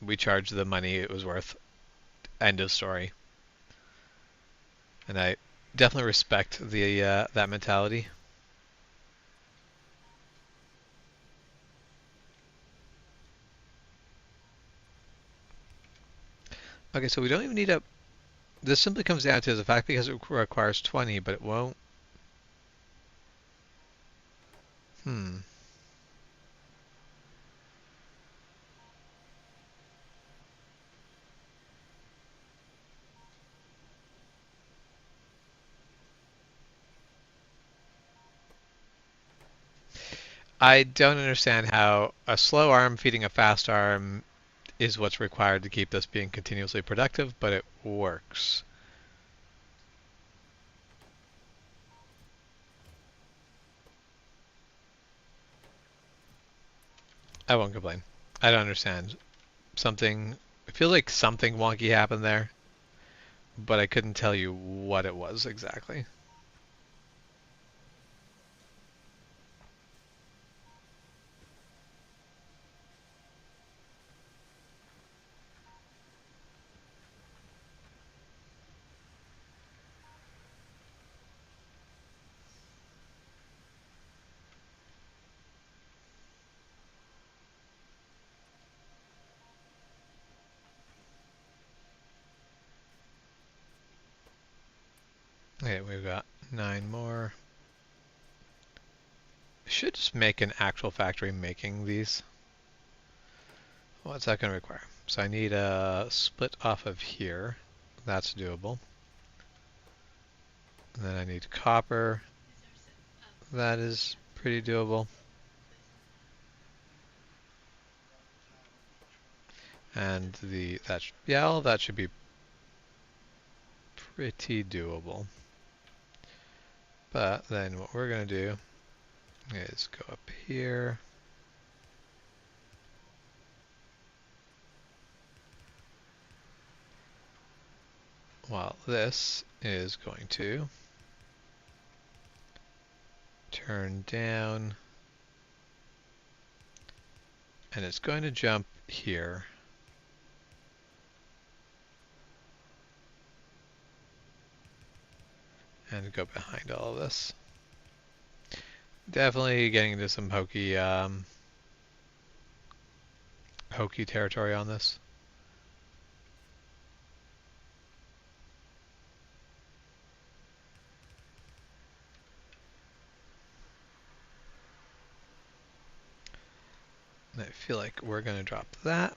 we charged the money it was worth. End of story. And I definitely respect the that mentality. Okay, so we don't even need a. This simply comes down to the fact because it requires 20, but it won't. Hmm. I don't understand how a slow arm feeding a fast arm is what's required to keep this being continuously productive, but it works. I won't complain. I don't understand. Something, I feel like something wonky happened there, but I couldn't tell you what it was exactly. Okay, we've got 9 more. Should just make an actual factory making these. What's that going to require? So I need a split off of here. That's doable. And then I need copper. That is pretty doable. And yeah, all that should be pretty doable. But then what we're going to do is go up here. While this is going to turn down, and it's going to jump here. And go behind all of this. Definitely getting into some hokey territory on this. And I feel like we're going to drop that.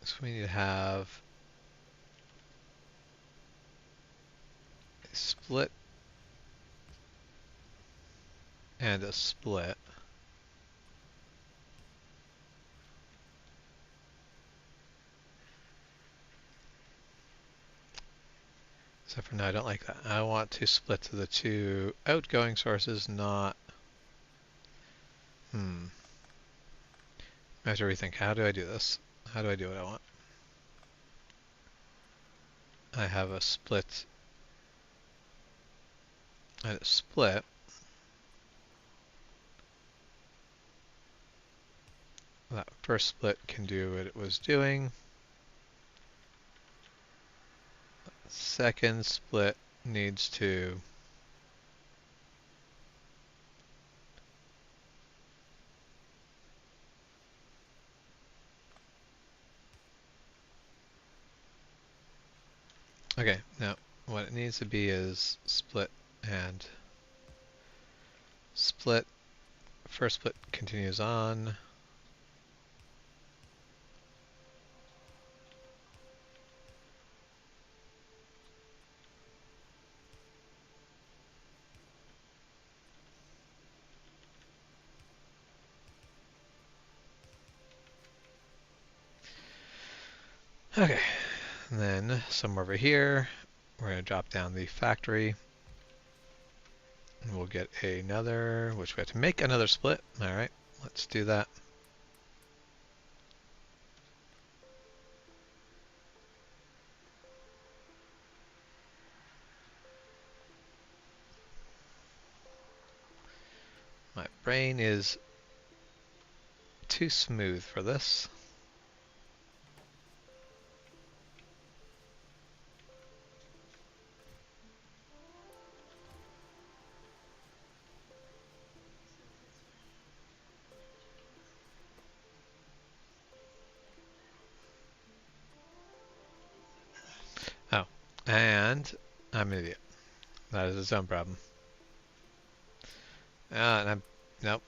So we need to have a split and a split. Except for no, I don't like that. I want to split to the two outgoing sources, not... I have to rethink. How do I do this? How do I do what I want? I have a split and a split. That first split can do what it was doing. Second split needs to okay, now what it needs to be is split and split. First split continues on. Okay, and then somewhere over here, we're going to drop down the factory. And we'll get another, which we have to make another split. All right, let's do that. My brain is too smooth for this. Oh, and I'm an idiot. That is its own problem. And I'm, nope.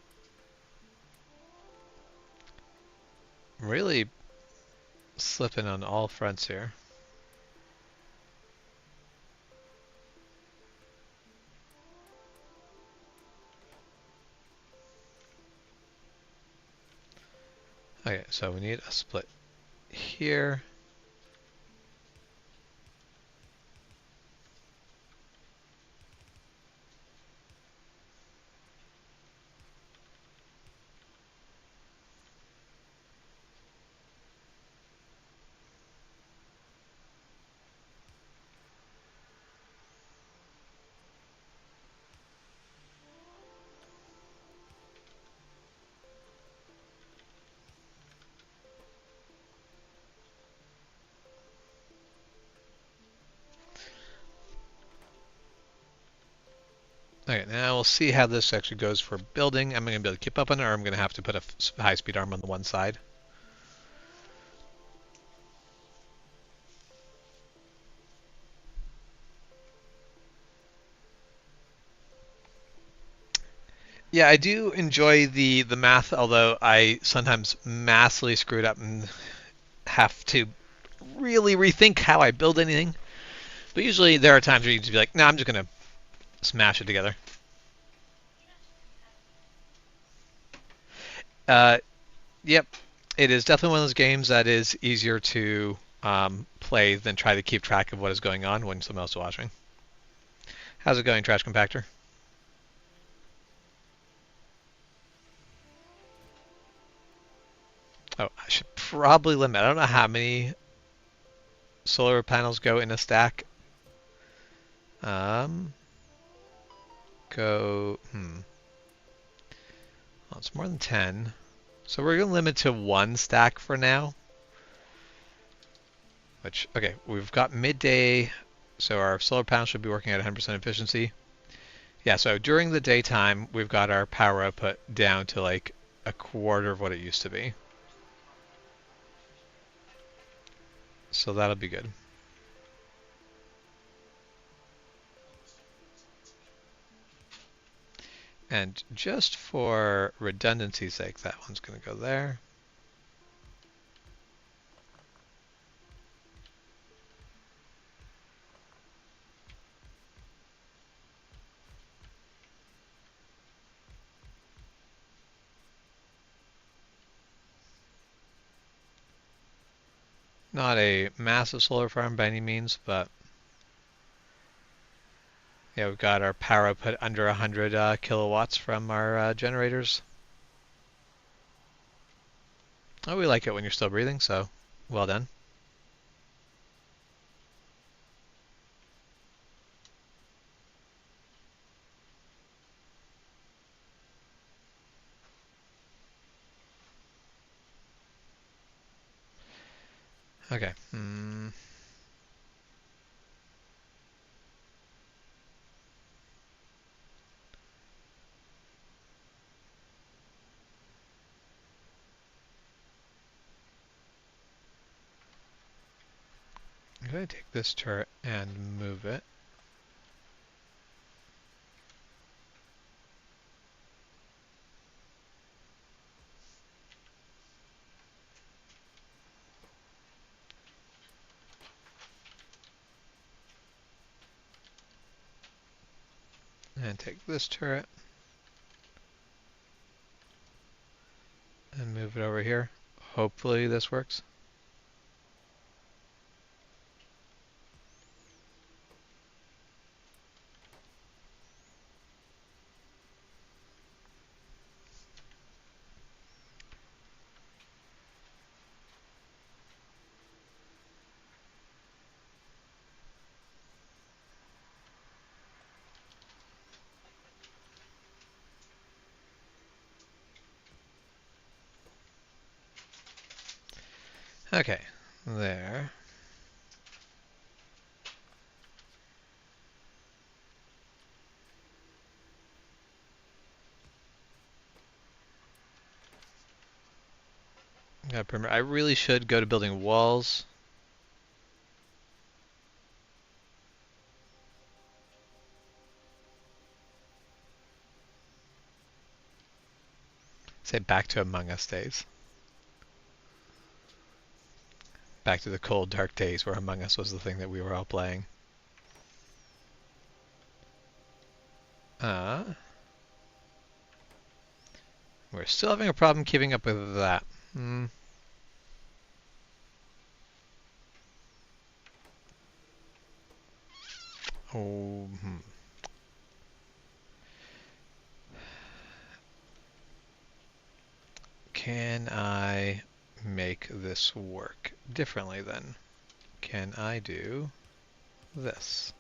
Really slipping on all fronts here. Okay, so we need a split here. Okay, now we'll see how this actually goes for building. I'm going to be able to keep up on it, or I'm going to have to put a high-speed arm on the one side. Yeah, I do enjoy the math, although I sometimes massively screw it up and have to really rethink how I build anything. But usually there are times where you just be like, nah, I'm just gonna smash it together. Uh, yep, it is definitely one of those games that is easier to play than try to keep track of what is going on when someone else is watching. How's it going, Trash Compactor? Oh, I should probably limit. I don't know how many solar panels go in a stack. Um, go. Well, it's more than 10. So we're going to limit to one stack for now. Which, okay, we've got midday, so our solar panel should be working at 100% efficiency. Yeah, so during the daytime, we've got our power output down to like a quarter of what it used to be. So that'll be good. And just for redundancy's sake, that one's going to go there. Not a massive solar farm by any means, but yeah, we've got our power output under 100 kilowatts from our generators. Oh, we like it when you're still breathing, so well done. Okay. I'm going to take this turret and move it. And take this turret and move it over here. Hopefully this works. Okay, there. I really should go to building walls. Say back to Among Us days. Back to the cold, dark days where Among Us was the thing that we were all playing. Uh, we're still having a problem keeping up with that. Oh, Can I make this work differently then? Can I do this?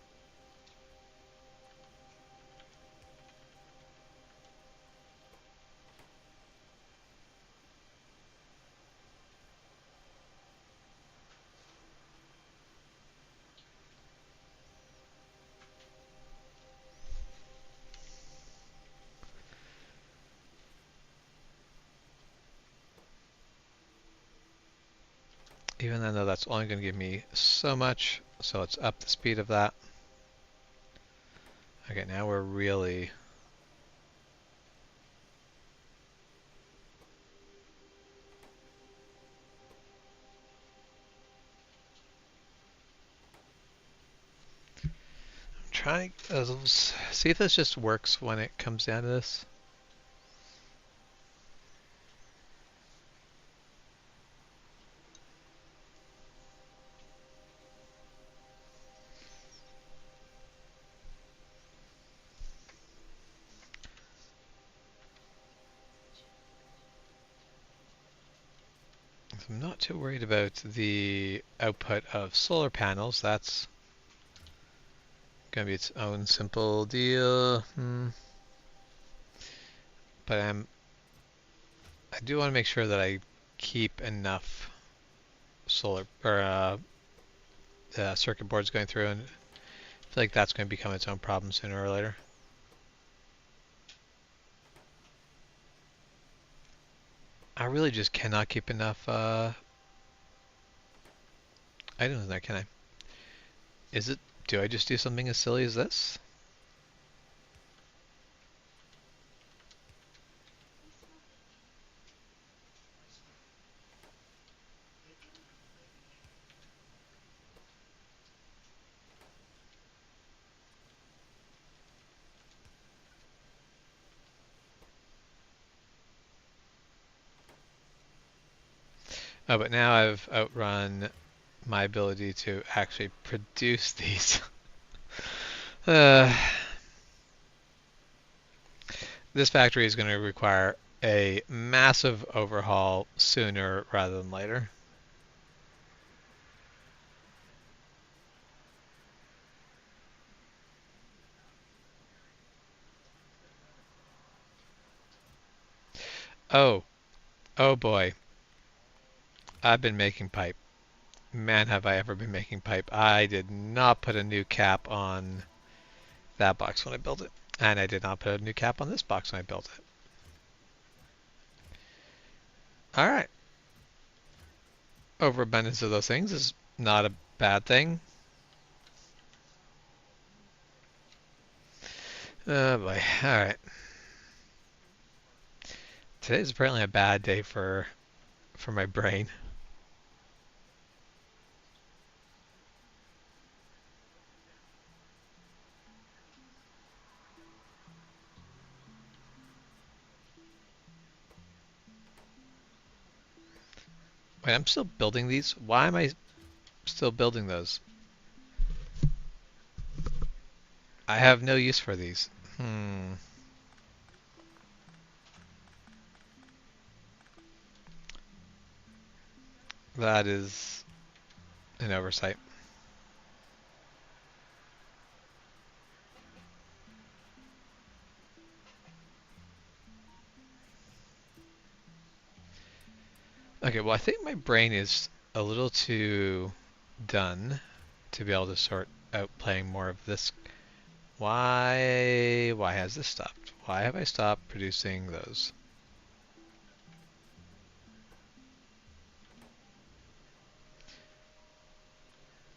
Even though that's only going to give me so much, so let's up the speed of that. Okay, now we're really trying. Let's see if this just works when it comes down to this. I'm not too worried about the output of solar panels. That's gonna be its own simple deal. But I do want to make sure that I keep enough solar or circuit boards going through, and I feel like that's going to become its own problem sooner or later. I really just cannot keep enough items in there, can I? Is it? Do I just do something as silly as this? Oh, but now I've outrun my ability to actually produce these. uh, this factory is going to require a massive overhaul sooner rather than later. Oh, oh boy. I've been making pipe. Man, have I ever been making pipe. I did not put a new cap on that box when I built it. And I did not put a new cap on this box when I built it. Alright. Overabundance of those things is not a bad thing. Oh boy. Alright. Today's apparently a bad day for my brain. Wait, I'm still building these? Why am I still building those? I have no use for these. That is an oversight. Okay, well I think my brain is a little too done to be able to sort out playing more of this. Why has this stopped? Why have I stopped producing those?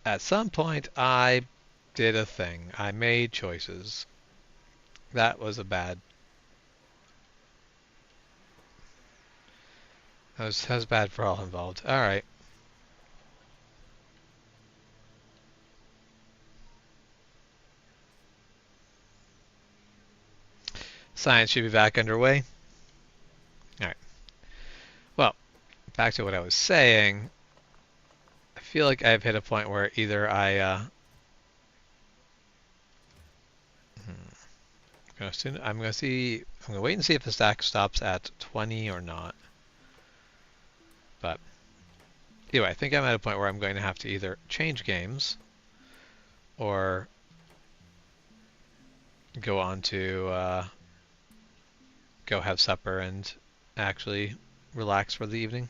At some point I did a thing. I made choices. That was a bad. That was bad for all involved. Alright. Science should be back underway. Alright. Well, back to what I was saying. I feel like I've hit a point where either I'm gonna wait and see if the stack stops at 20 or not. But anyway, I think I'm at a point where I'm going to have to either change games or go on to go have supper and actually relax for the evening.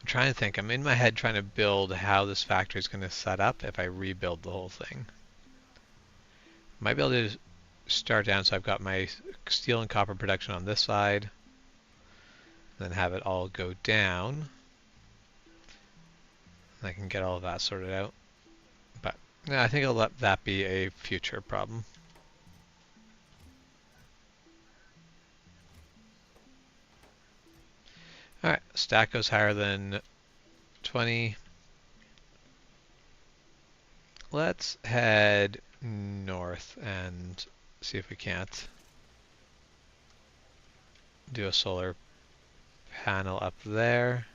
I'm trying to think. I'm in my head trying to build how this factory is going to set up if I rebuild the whole thing. Might be able to start down so I've got my steel and copper production on this side, then have it all go down. I can get all of that sorted out. But yeah, I think I'll let that be a future problem. stack goes higher than 20. Let's head north and see if we can't do a solar panel up there.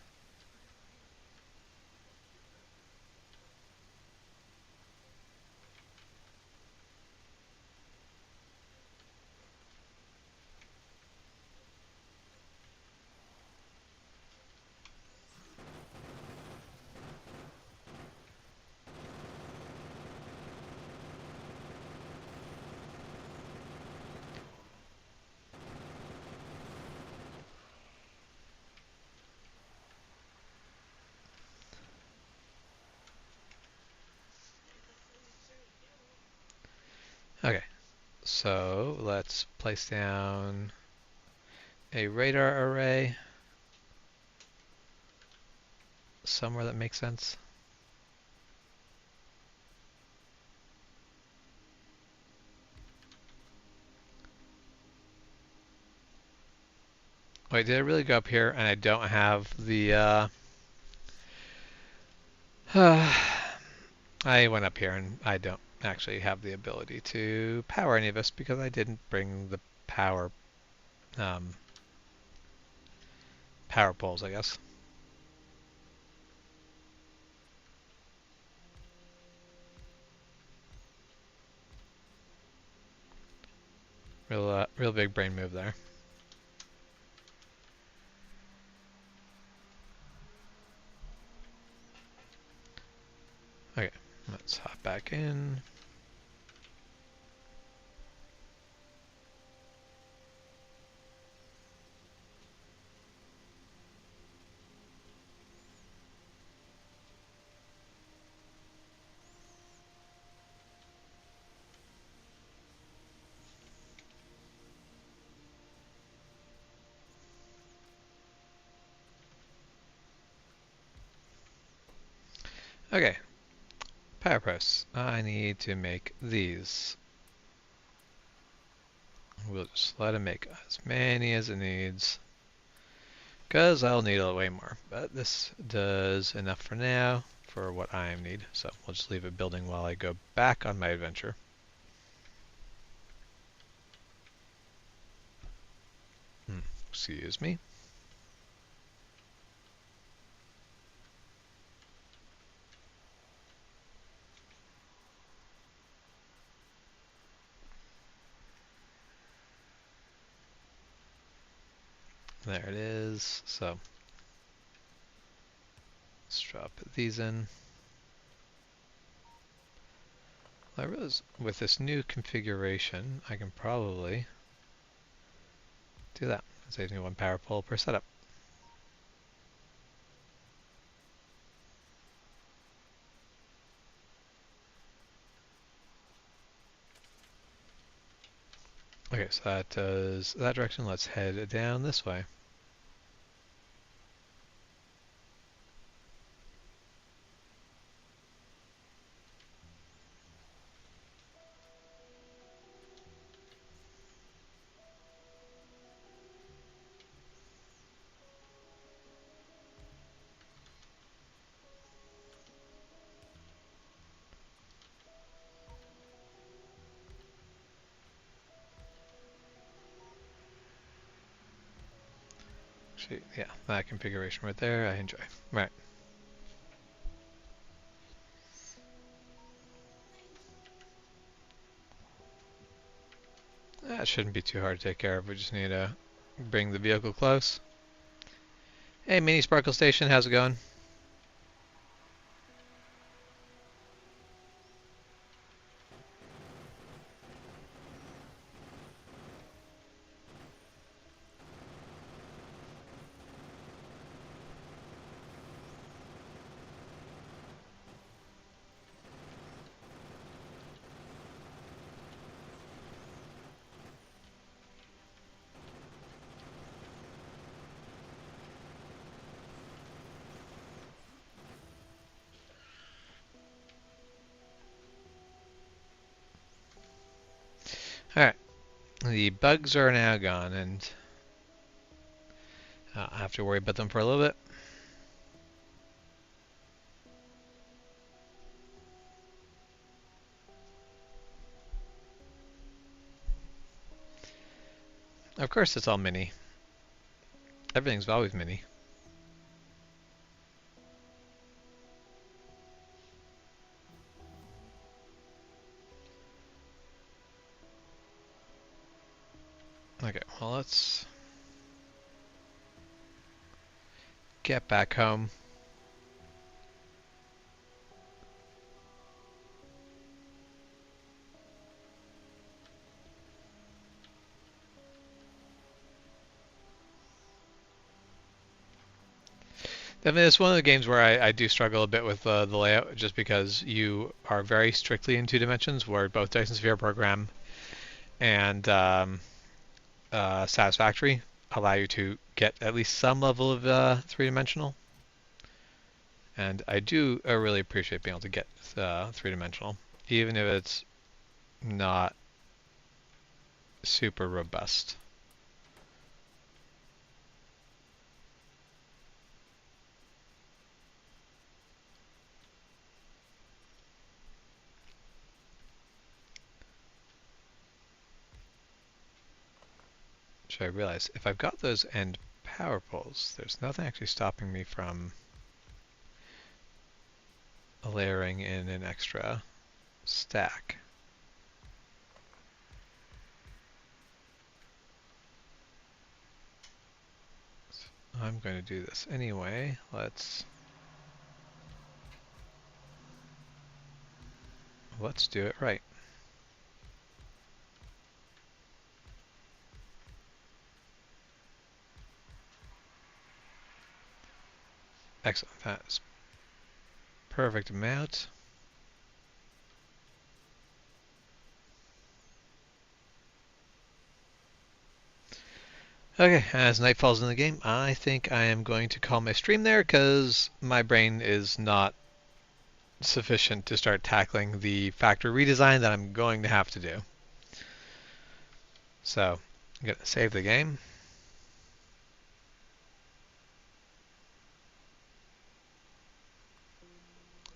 Okay, so let's place down a radar array somewhere that makes sense. Wait, did I really go up here and I don't have the I went up here and I don't actually have the ability to power any of this because I didn't bring the power um, power poles, I guess. Real big brain move there. Okay, let's hop back in. Okay, power posts. I need to make these. We'll just let it make as many as it needs. Because I'll need way more. But this does enough for now for what I need. So we'll just leave it building while I go back on my adventure. Excuse me. There it is. So let's drop these in. I realize with this new configuration, I can probably do that. Saves me one power pole per setup. Okay, so that does that direction. Let's head down this way. Actually, yeah, that configuration right there, I enjoy. Right. That shouldn't be too hard to take care of. We just need to bring the vehicle close. Hey, Mini Sparkle Station, how's it going? Alright, the bugs are now gone, and I have to worry about them for a little bit. Of course, it's all mini. Everything's always mini. Okay, well, let's get back home. I mean, it's one of the games where I do struggle a bit with the layout, just because you are very strictly in 2 dimensions, where both Dyson Sphere Program and Satisfactory allow you to get at least some level of 3-dimensional. And I do really appreciate being able to get 3-dimensional, even if it's not super robust. Which I realize, if I've got those end power poles, there's nothing actually stopping me from layering in an extra stack. So I'm going to do this anyway. Let's do it right. Excellent. That's perfect amount. Okay, as night falls in the game, I think I am going to call my stream there, because my brain is not sufficient to start tackling the factory redesign that I'm going to have to do. So I'm going to save the game.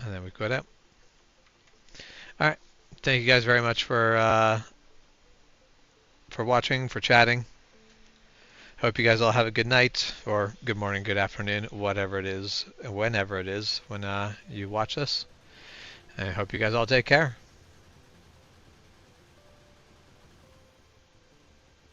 And then we quit out. Alright. Thank you guys very much for watching, for chatting. Hope you guys all have a good night, or good morning, good afternoon, whatever it is, whenever it is when you watch this. I hope you guys all take care.